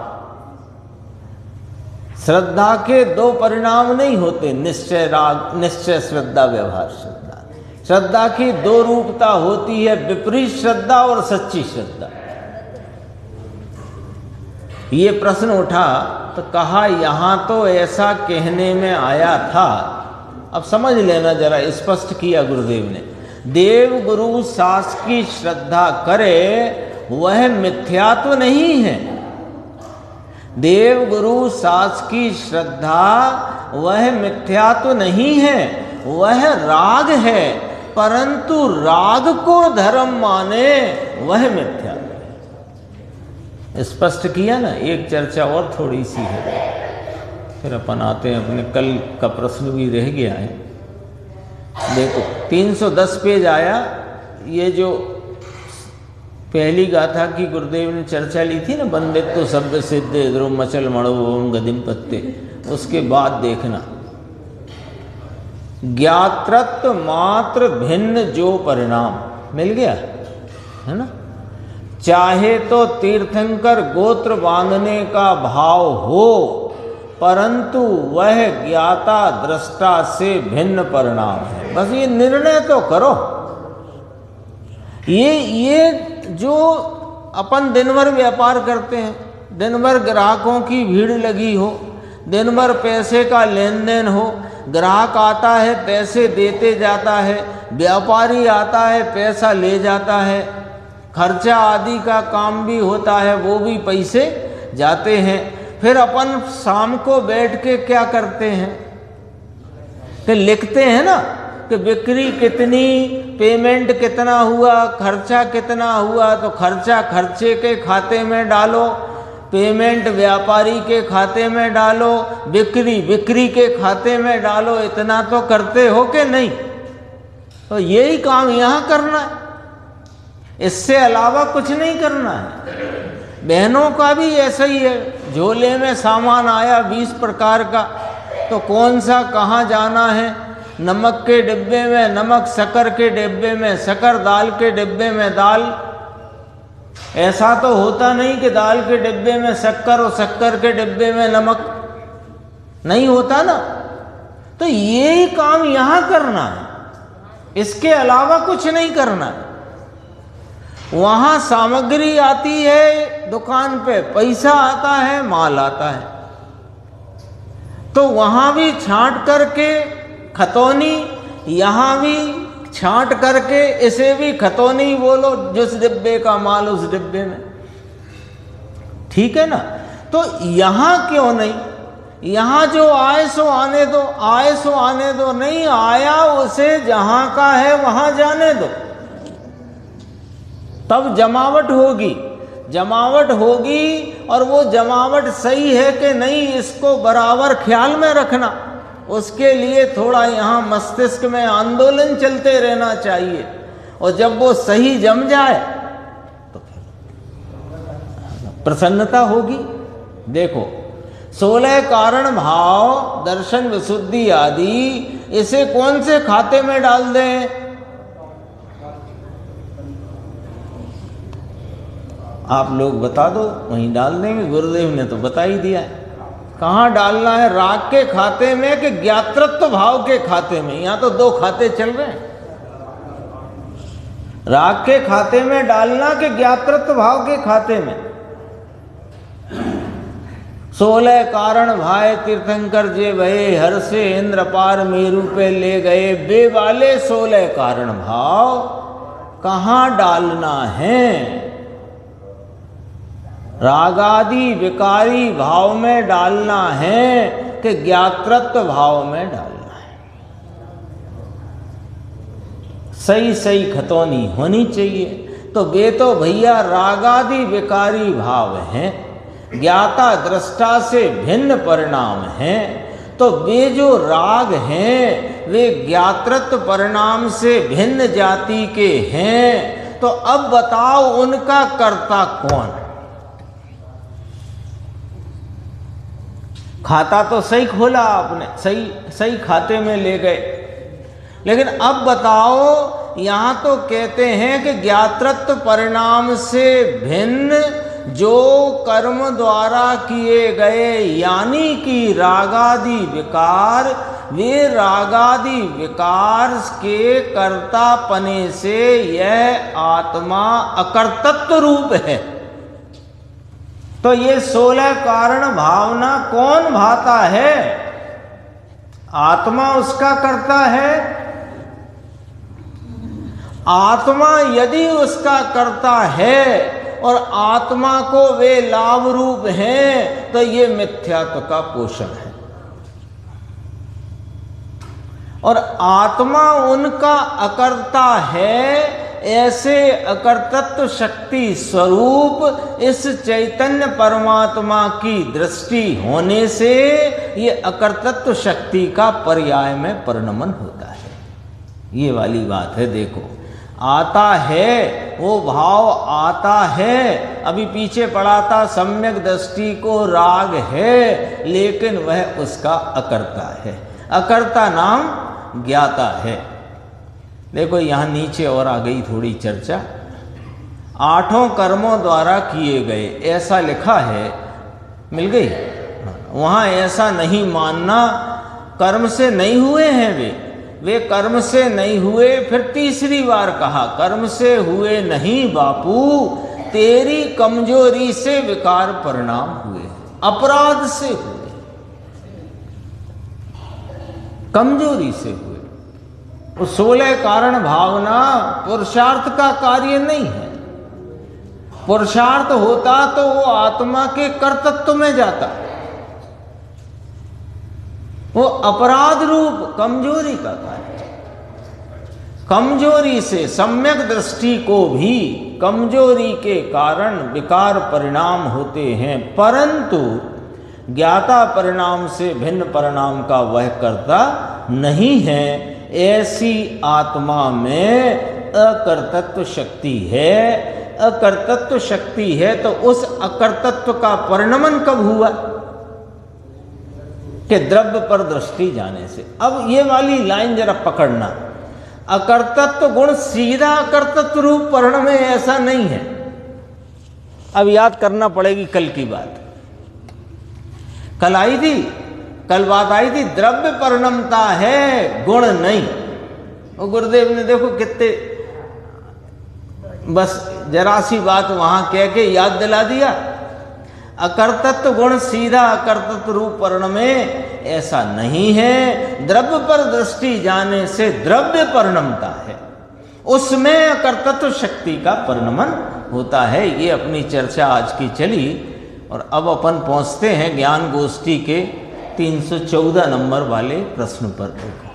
श्रद्धा के दो परिणाम नहीं होते, निश्चय राग, निश्चय श्रद्धा, व्यवहार श्रद्धा। श्रद्धा की दो रूपता होती है, विपरीत श्रद्धा और सच्ची श्रद्धा। ये प्रश्न उठा तो कहा यहां तो ऐसा कहने में आया था। अब समझ लेना जरा, स्पष्ट किया गुरुदेव ने। देव गुरु शास्त्र की श्रद्धा करे वह मिथ्यात्व नहीं है। देव गुरु शास्त्र की श्रद्धा वह मिथ्यात्व नहीं है, वह राग है, परंतु राग को धर्म माने वह मिथ्यात्व है। स्पष्ट किया ना। एक चर्चा और थोड़ी सी है, फिर अपन आते हैं अपने कल का प्रश्न भी रह गया है। देखो 310 पेज आया। ये जो पहली गाथा की गुरुदेव ने चर्चा ली थी ना, बंदित्व शब्द सिद्ध ध्रुव मचल मणो ओम गदिम पत्ते, उसके बाद देखना, ज्ञातृत्व मात्र भिन्न जो परिणाम मिल गया है ना। चाहे तो तीर्थंकर गोत्र बांधने का भाव हो, परंतु वह ज्ञाता दृष्टा से भिन्न परिणाम है। बस ये निर्णय तो करो। ये जो अपन दिन भर व्यापार करते हैं, दिन भर ग्राहकों की भीड़ लगी हो, दिन भर पैसे का लेन देन हो, ग्राहक आता है पैसे देते जाता है, व्यापारी आता है पैसा ले जाता है, खर्चा आदि का काम भी होता है, वो भी पैसे जाते हैं। फिर अपन शाम को बैठ के क्या करते हैं कि लिखते हैं ना कि बिक्री कितनी, पेमेंट कितना हुआ, खर्चा कितना हुआ। तो खर्चा खर्चे के खाते में डालो, पेमेंट व्यापारी के खाते में डालो, बिक्री बिक्री के खाते में डालो। इतना तो करते हो कि नहीं? तो यही काम यहाँ करना है। इससे अलावा कुछ नहीं करना है। बहनों का भी ऐसा ही है, झोले में सामान आया 20 प्रकार का, तो कौन सा कहाँ जाना है। नमक के डिब्बे में नमक, शक्कर के डिब्बे में शक्कर, दाल के डिब्बे में दाल। ऐसा तो होता नहीं कि दाल के डिब्बे में शक्कर और शक्कर के डिब्बे में नमक, नहीं होता ना। तो यही काम यहां करना है, इसके अलावा कुछ नहीं करना है। वहां सामग्री आती है दुकान पे, पैसा आता है, माल आता है, तो वहां भी छांट करके खतौनी, यहां भी छांट करके इसे भी खतौनी बोलो, जिस डिब्बे का माल उस डिब्बे में, ठीक है ना। तो यहां क्यों नहीं, यहां जो आए सो आने दो, आए सो आने दो, नहीं आया उसे जहां का है वहां जाने दो, तब जमावट होगी। जमावट होगी और वो जमावट सही है कि नहीं, इसको बराबर ख्याल में रखना। उसके लिए थोड़ा यहाँ मस्तिष्क में आंदोलन चलते रहना चाहिए, और जब वो सही जम जाए तो फिर प्रसन्नता होगी। देखो 16 कारण भाव, दर्शन, विशुद्धि आदि, इसे कौन से खाते में डाल दें? आप लोग बता दो, वहीं डाल देंगे। गुरुदेव ने तो बता ही दिया है कहाँ डालना है, राग के खाते में कि ज्ञातृत्व भाव के खाते में। यहां तो 2 खाते चल रहे हैं, राग के खाते में डालना कि ज्ञातृत्व भाव के खाते में। 16 कारण भाई तीर्थंकर जे भये, हर से इंद्र पार मेरू पे ले गए। बे वाले 16 कारण भाव कहाँ डालना है? रागादि विकारी भाव में डालना है कि ज्ञातृत्व भाव में डालना है? सही सही खतौनी होनी चाहिए। तो वे तो भैया रागादि विकारी भाव हैं, ज्ञाता दृष्टा से भिन्न परिणाम हैं। तो वे जो राग हैं वे ज्ञातृत्व परिणाम से भिन्न जाति के हैं। तो अब बताओ उनका कर्ता कौन? खाता तो सही खोला आपने, सही खाते में ले गए, लेकिन अब बताओ, यहां तो कहते हैं कि ज्ञातृत्व परिणाम से भिन्न जो कर्म द्वारा किए गए, यानी कि रागादि विकार, वे रागादि विकार के कर्तापने से यह आत्मा अकर्तृत्व रूप है। तो ये 16 कारण भावना कौन भाता है? आत्मा उसका करता है। आत्मा यदि उसका करता है और आत्मा को वे लाभ रूप हैं, तो ये मिथ्यात्व का पोषण है। और आत्मा उनका अकर्ता है, ऐसे अकर्तृत्व शक्ति स्वरूप इस चैतन्य परमात्मा की दृष्टि होने से ये अकर्तृत्व शक्ति का पर्याय में परिणमन होता है। ये वाली बात है। देखो, आता है वो भाव, आता है। अभी पीछे पढ़ा था सम्यक दृष्टि को राग है, लेकिन वह उसका अकर्ता है। अकर्ता नाम ज्ञाता है। देखो यहाँ नीचे और आ गई थोड़ी चर्चा। 8 कर्मों द्वारा किए गए, ऐसा लिखा है, मिल गई? वहाँ ऐसा नहीं मानना, कर्म से नहीं हुए हैं वे कर्म से नहीं हुए। फिर तीसरी बार कहा, कर्म से हुए नहीं बापू, तेरी कमजोरी से विकार परिणाम हुए, अपराध से हुए, कमजोरी से हुए। 16 कारण भावना पुरुषार्थ का कार्य नहीं है। पुरुषार्थ होता तो वो आत्मा के कर्तृत्व में जाता। वो अपराध रूप कमजोरी का कार्य। कमजोरी से सम्यक दृष्टि को भी कमजोरी के कारण विकार परिणाम होते हैं, परंतु ज्ञाता परिणाम से भिन्न परिणाम का वह कर्ता नहीं है। ऐसी आत्मा में अकर्तृत्व शक्ति है। अकर्तृत्व शक्ति है तो उस अकर्तृत्व का परिणमन कब हुआ? कि द्रव्य पर दृष्टि जाने से। अब ये वाली लाइन जरा पकड़ना, अकर्तृत्व गुण सीधा अकर्तृत्व रूप परिणमे, ऐसा नहीं है। अब याद करना पड़ेगी कल की बात। कल आई थी, कल बात आई थी द्रव्य परिणमता है, गुण नहीं। वो गुरुदेव ने देखो कितने बस जरा सी बात वहां कह के याद दिला दिया। अकर्तृत्व गुण सीधा अकर्तृत्व रूप परिणमे, ऐसा नहीं है। द्रव्य पर दृष्टि जाने से द्रव्य परिणमता है, उसमें अकर्तृत्व शक्ति का परिणमन होता है। ये अपनी चर्चा आज की चली। और अब अपन पहुंचते हैं ज्ञान गोष्ठी के 314 नंबर वाले प्रश्न पर। देखो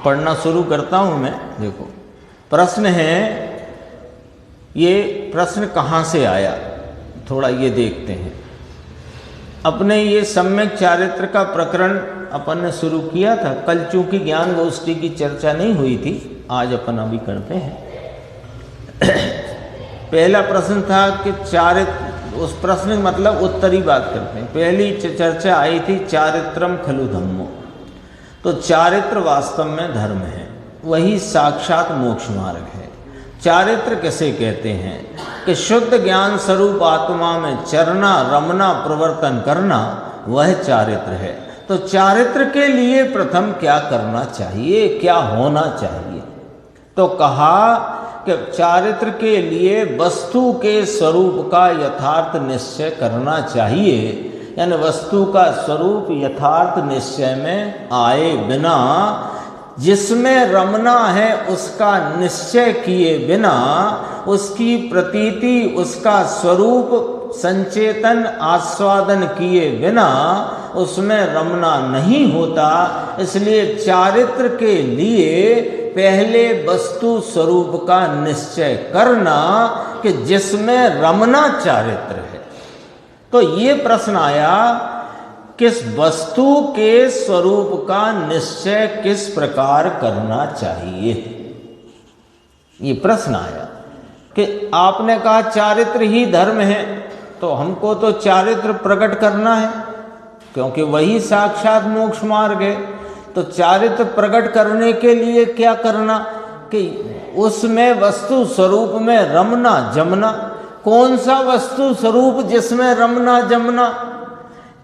पढ़ना शुरू करता हूं मैं। देखो प्रश्न है, ये प्रश्न कहाँ से आया, थोड़ा ये देखते हैं। अपने ये सम्यक चारित्र का प्रकरण अपन ने शुरू किया था कल, चूंकि ज्ञान गोष्ठी की चर्चा नहीं हुई थी, आज अपन अभी करते हैं। पहला प्रश्न था कि चारित्र, उस प्रश्न मतलब उत्तरी बात करते हैं। पहली चर्चा आई थी चारित्रम खलु धम्मो, तो चारित्र वास्तव में धर्म है, वही साक्षात मोक्ष मार्ग है। चारित्र किसे कहते हैं? कि शुद्ध ज्ञान स्वरूप आत्मा में चरना, रमना, प्रवर्तन करना, वह चारित्र है। तो चारित्र के लिए प्रथम क्या करना चाहिए, क्या होना चाहिए? तो कहा कि चारित्र के लिए वस्तु के स्वरूप का यथार्थ निश्चय करना चाहिए, यानी वस्तु का स्वरूप यथार्थ निश्चय में आए बिना, जिसमें रमना है उसका निश्चय किए बिना, उसकी प्रतीति, उसका स्वरूप संचेतन आस्वादन किए बिना उसमें रमना नहीं होता। इसलिए चारित्र के लिए पहले वस्तु स्वरूप का निश्चय करना कि जिसमें रमना चारित्र है। तो ये प्रश्न आया, किस वस्तु के स्वरूप का निश्चय किस प्रकार करना चाहिए? ये प्रश्न आया कि आपने कहा चारित्र ही धर्म है, तो हमको तो चारित्र प्रकट करना है, क्योंकि वही साक्षात मोक्ष मार्ग है। तो चारित्र प्रकट करने के लिए क्या करना? कि उसमें वस्तु स्वरूप में रमना जमना। कौन सा वस्तु स्वरूप जिसमें रमना जमना?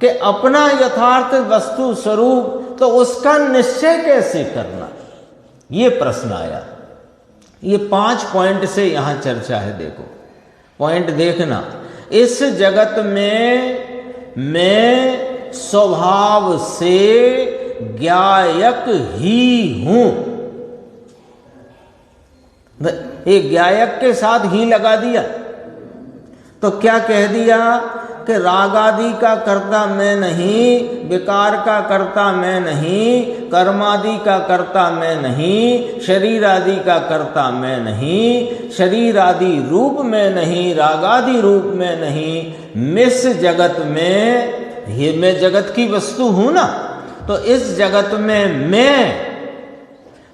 कि अपना यथार्थ वस्तु स्वरूप, तो उसका निश्चय कैसे करना? ये प्रश्न आया। ये 5 पॉइंट से यहां चर्चा है। देखो पॉइंट देखना। इस जगत में मैं स्वभाव से ज्ञायक ही हूं। एक ज्ञायक के साथ ही लगा दिया, तो क्या कह दिया कि राग आदि का कर्ता मैं नहीं, विकार का कर्ता मैं नहीं, कर्मादि का कर्ता मैं नहीं, शरीर आदि का कर्ता मैं नहीं, शरीर आदि रूप में नहीं, राग आदि रूप में नहीं, मिस जगत में, ये मैं जगत की वस्तु हूं ना, तो इस जगत में मैं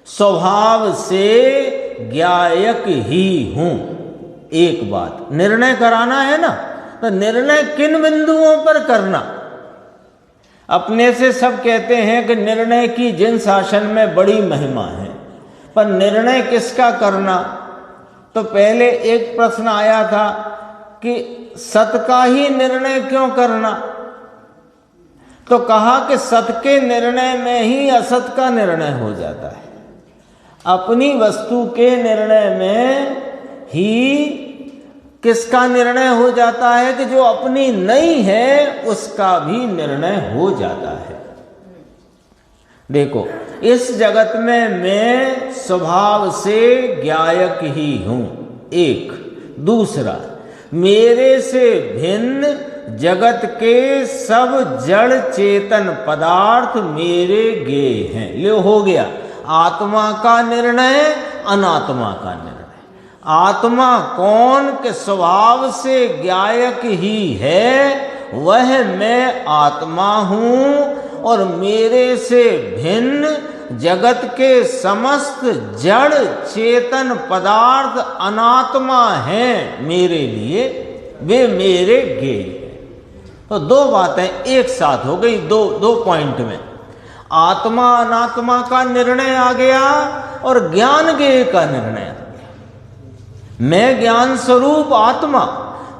स्वभाव से ज्ञायक ही हूं। एक बात निर्णय कराना है ना, तो निर्णय किन बिंदुओं पर करना? अपने से सब कहते हैं कि निर्णय की जिन शासन में बड़ी महिमा है, पर निर्णय किसका करना? तो पहले एक प्रश्न आया था कि सत का ही निर्णय क्यों करना? तो कहा कि सत के निर्णय में ही असत का निर्णय हो जाता है। अपनी वस्तु के निर्णय में ही किसका निर्णय हो जाता है? कि जो अपनी नहीं है उसका भी निर्णय हो जाता है। देखो इस जगत में मैं स्वभाव से ज्ञायक ही हूं, एक। दूसरा, मेरे से भिन्न जगत के सब जड़ चेतन पदार्थ मेरे ज्ञेय हैं। ये हो गया आत्मा का निर्णय, अनात्मा का निर्णय। आत्मा कौन के स्वभाव से ज्ञायक ही है, वह मैं आत्मा हूँ और मेरे से भिन्न जगत के समस्त जड़ चेतन पदार्थ अनात्मा हैं मेरे लिए, वे मेरे ज्ञेय हैं। तो दो बातें एक साथ हो गई, दो पॉइंट में। आत्मा अनात्मा का निर्णय आ गया और ज्ञान ज्ञेय का निर्णय आ गया। मैं ज्ञान स्वरूप आत्मा,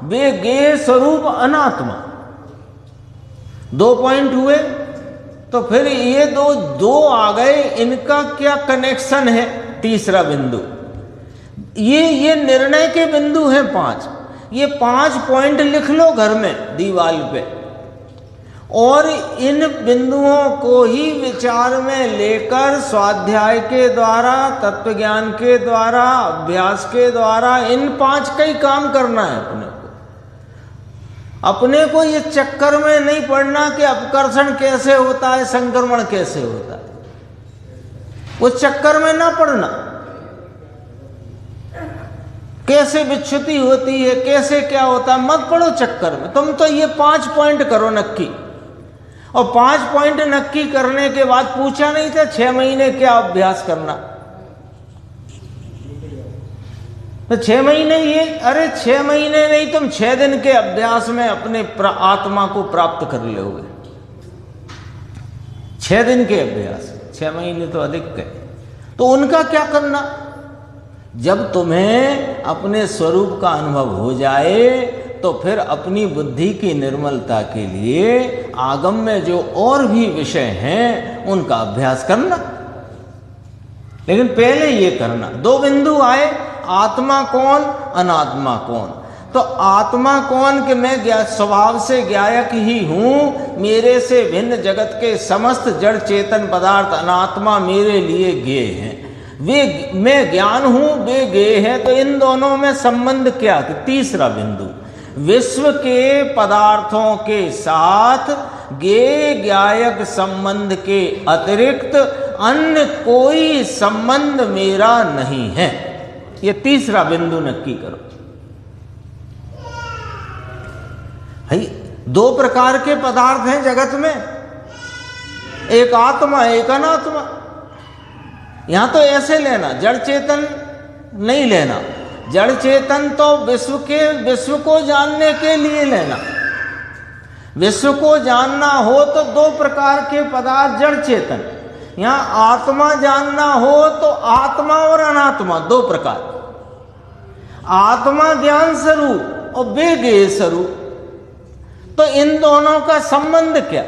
वे ज्ञेय स्वरूप अनात्मा। दो पॉइंट हुए। तो फिर ये दो आ गए, इनका क्या कनेक्शन है? तीसरा बिंदु, ये निर्णय के बिंदु हैं 5। ये 5 पॉइंट लिख लो घर में दीवार पे, और इन बिंदुओं को ही विचार में लेकर स्वाध्याय के द्वारा, तत्व ज्ञान के द्वारा, अभ्यास के द्वारा इन 5 का ही काम करना है अपने को। ये चक्कर में नहीं पड़ना कि अपकर्षण कैसे होता है, संक्रमण कैसे होता है, वो चक्कर में ना पड़ना। कैसे विच्छुति होती है, कैसे क्या होता है, मत पड़ो चक्कर में। तुम तो ये 5 पॉइंट करो नक्की। और 5 पॉइंट नक्की करने के बाद पूछा नहीं था 6 महीने क्या अभ्यास करना, तो 6 महीने ये, अरे 6 महीने नहीं, तुम 6 दिन के अभ्यास में अपने आत्मा को प्राप्त कर लोगे। 6 दिन के अभ्यास, 6 महीने तो अधिक है। तो उनका क्या करना? जब तुम्हें अपने स्वरूप का अनुभव हो जाए तो फिर अपनी बुद्धि की निर्मलता के लिए आगम में जो और भी विषय हैं उनका अभ्यास करना। लेकिन पहले ये करना। 2 बिंदु आए, आत्मा कौन, अनात्मा कौन। तो आत्मा कौन कि मैं स्वभाव से ज्ञायक ही हूं, मेरे से भिन्न जगत के समस्त जड़ चेतन पदार्थ अनात्मा मेरे लिए ज्ञेय हैं। वे मैं ज्ञान हूं, वे ज्ञेय हैं। तो इन दोनों में संबंध क्या? तीसरा बिंदु, विश्व के पदार्थों के साथ ज्ञेय ज्ञायक संबंध के अतिरिक्त अन्य कोई संबंध मेरा नहीं है। ये तीसरा बिंदु नक्की करो। भाई 2 प्रकार के पदार्थ हैं जगत में, एक आत्मा एक अनात्मा। यहां तो ऐसे लेना, जड़ चेतन नहीं लेना। जड़ चेतन तो विश्व को जानने के लिए लेना। विश्व को जानना हो तो 2 प्रकार के पदार्थ जड़ चेतन। यहां आत्मा जानना हो तो आत्मा और अनात्मा 2 प्रकार। आत्मा ज्ञान स्वरूप और वे ज्ञेय स्वरूप। तो इन दोनों का संबंध क्या?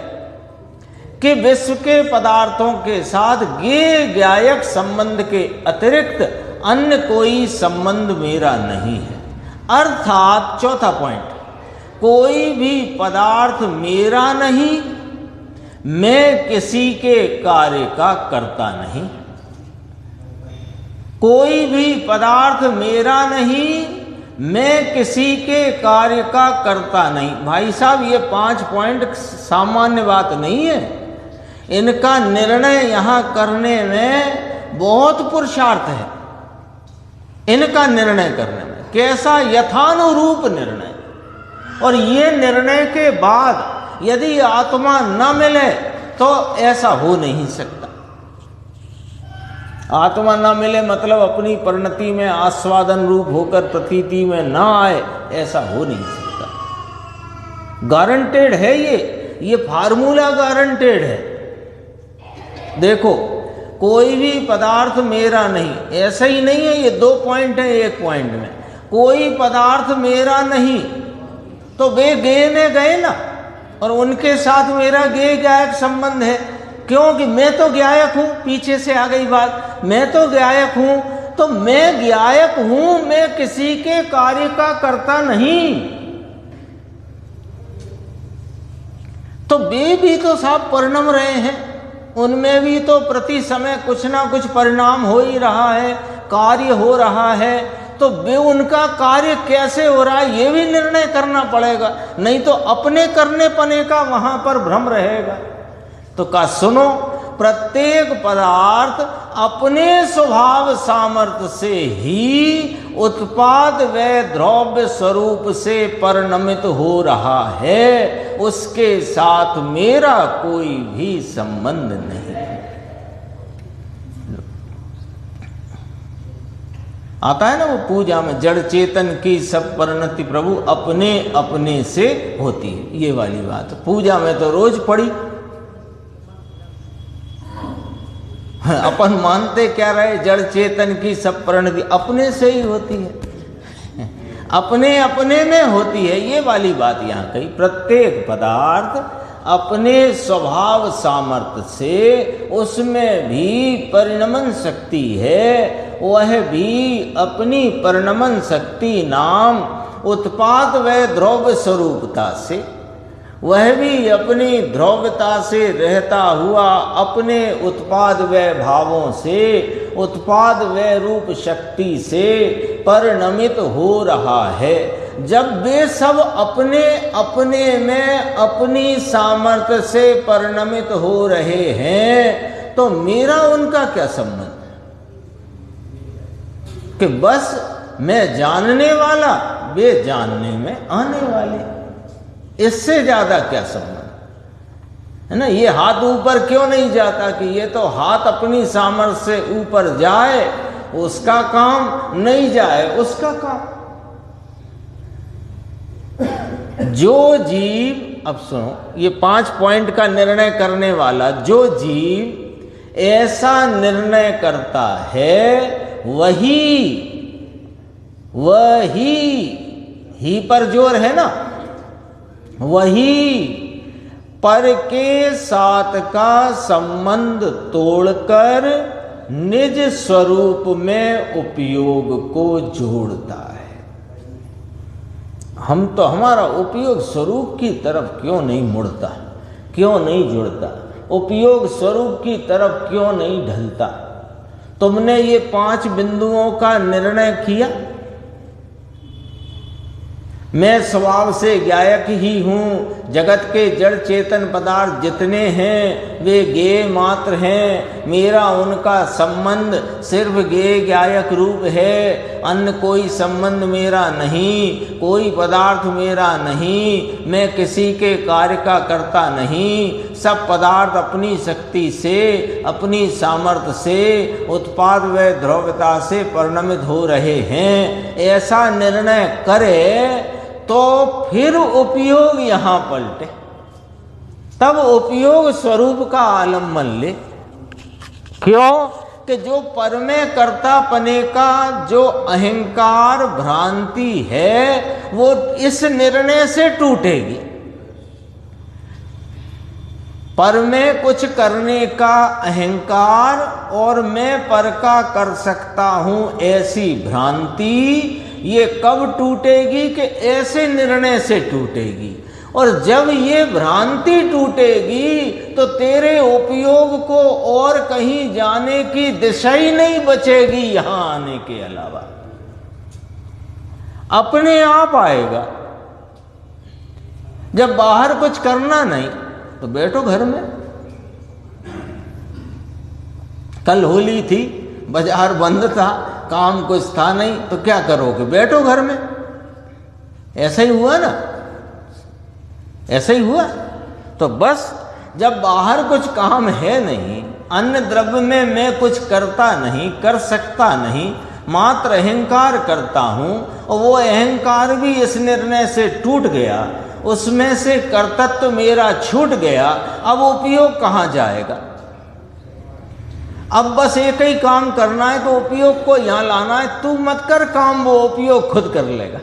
कि विश्व के पदार्थों के साथ ज्ञेय ज्ञायक संबंध के अतिरिक्त अन्य कोई संबंध मेरा नहीं है। अर्थात चौथा पॉइंट, कोई भी पदार्थ मेरा नहीं, मैं किसी के कार्य का करता नहीं। कोई भी पदार्थ मेरा नहीं, मैं किसी के कार्य का करता नहीं। भाई साहब, ये 5 पॉइंट सामान्य बात नहीं है। इनका निर्णय यहां करने में बहुत पुरुषार्थ है। इनका निर्णय करने में कैसा यथानुरूप निर्णय। और ये निर्णय के बाद यदि आत्मा न मिले तो ऐसा हो नहीं सकता। आत्मा न मिले मतलब अपनी परिणति में आस्वादन रूप होकर प्रतीति में ना आए, ऐसा हो नहीं सकता। गारंटेड है ये फार्मूला गारंटेड है। देखो, कोई भी पदार्थ मेरा नहीं, ऐसा ही नहीं है। ये 2 पॉइंट है एक पॉइंट में। कोई पदार्थ मेरा नहीं तो वे ज्ञेय में गए ना, और उनके साथ मेरा ज्ञेय ज्ञायक संबंध है। क्योंकि मैं तो ज्ञायक हूं, पीछे से आ गई बात, मैं तो ज्ञायक हूं, तो मैं ज्ञायक हूं, मैं किसी के कार्य का करता नहीं। तो वे भी तो साहब परिणम रहे हैं, उनमें भी तो प्रति समय कुछ ना कुछ परिणाम हो ही रहा है, कार्य हो रहा है। तो वे उनका कार्य कैसे हो रहा है ये भी निर्णय करना पड़ेगा, नहीं तो अपने करने पने का वहां पर भ्रम रहेगा। तो का सुनो, प्रत्येक पदार्थ अपने स्वभाव सामर्थ्य से ही उत्पाद व द्रव्य स्वरूप से परिणमित हो रहा है, उसके साथ मेरा कोई भी संबंध नहीं। आता है ना वो पूजा में, जड़ चेतन की सब परिणति प्रभु अपने अपने से होती है, ये वाली बात। पूजा में तो रोज पड़ी, अपन मानते क्या रहे, जड़ चेतन की सब परिणति अपने से ही होती है, अपने अपने में होती है, ये वाली बात यहाँ कही। प्रत्येक पदार्थ अपने स्वभाव सामर्थ्य से उसमें भी परिणमन शक्ति है, वह भी अपनी परिणमन शक्ति नाम उत्पाद व द्रव्य स्वरूपता से, वह भी अपनी द्रव्यता से रहता हुआ अपने उत्पाद व भावों से, उत्पाद व रूप शक्ति से परिणमित हो रहा है। जब वे सब अपने अपने में अपनी सामर्थ्य से परिणमित हो रहे हैं, तो मेरा उनका क्या संबंध कि बस मैं जानने वाला, वे जानने में आने वाले, इससे ज्यादा क्या संबंध है ना। ये हाथ ऊपर क्यों नहीं जाता कि ये तो हाथ अपनी सामर्थ्य से ऊपर जाए, उसका काम नहीं जाए उसका काम। जो जीव, अब सुनो, ये 5 पॉइंट का निर्णय करने वाला जो जीव ऐसा निर्णय करता है, वही ही पर जोर है ना, वही पर के साथ का संबंध तोड़कर निज स्वरूप में उपयोग को जोड़ता है। हम तो हमारा उपयोग स्वरूप की तरफ क्यों नहीं मुड़ता, क्यों नहीं जुड़ता, उपयोग स्वरूप की तरफ क्यों नहीं ढलता। तुमने ये 5 बिंदुओं का निर्णय किया, मैं स्वभाव से गायक ही हूँ, जगत के जड़ चेतन पदार्थ जितने हैं वे गेय मात्र हैं, मेरा उनका संबंध सिर्फ गेय गायक रूप है, अन्य कोई संबंध मेरा नहीं, कोई पदार्थ मेरा नहीं, मैं किसी के कार्य का करता नहीं, सब पदार्थ अपनी शक्ति से, अपनी सामर्थ्य से, उत्पाद व द्रव्यता से परिणमित हो रहे हैं। ऐसा निर्णय करे तो फिर उपयोग यहां पलटे, तब उपयोग स्वरूप का आलम्बन ले। क्यों कि जो परमे कर्ता पने का जो अहंकार भ्रांति है, वो इस निर्णय से टूटेगी। पर में कुछ करने का अहंकार और मैं पर का कर सकता हूं ऐसी भ्रांति, ये कब टूटेगी कि ऐसे निर्णय से टूटेगी। और जब ये भ्रांति टूटेगी तो तेरे उपयोग को और कहीं जाने की दिशा ही नहीं बचेगी, यहां आने के अलावा अपने आप आएगा। जब बाहर कुछ करना नहीं तो बैठो घर में। कल होली थी, बाजार बंद था, काम कुछ था नहीं, तो क्या करोगे, बैठो घर में। ऐसा ही हुआ ना, ऐसा ही हुआ। तो बस जब बाहर कुछ काम है नहीं, अन्य द्रव्य में मैं कुछ करता नहीं, कर सकता नहीं, मात्र अहंकार करता हूं, और वो अहंकार भी इस निर्णय से टूट गया, उसमें से कर्तृत्व मेरा छूट गया, अब उपयोग कहां जाएगा। अब बस एक ही काम करना है तो उपयोग को यहां लाना है, तू मत कर काम, वो उपयोग खुद कर लेगा।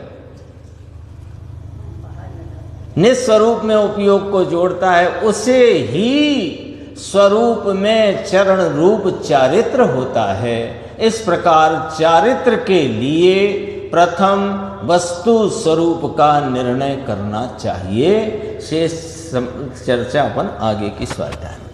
निस्वरूप में उपयोग को जोड़ता है, उसे ही स्वरूप में चरण रूप चारित्र होता है। इस प्रकार चारित्र के लिए प्रथम वस्तु स्वरूप का निर्णय करना चाहिए। शेष चर्चा अपन आगे की स्वाध्याय में।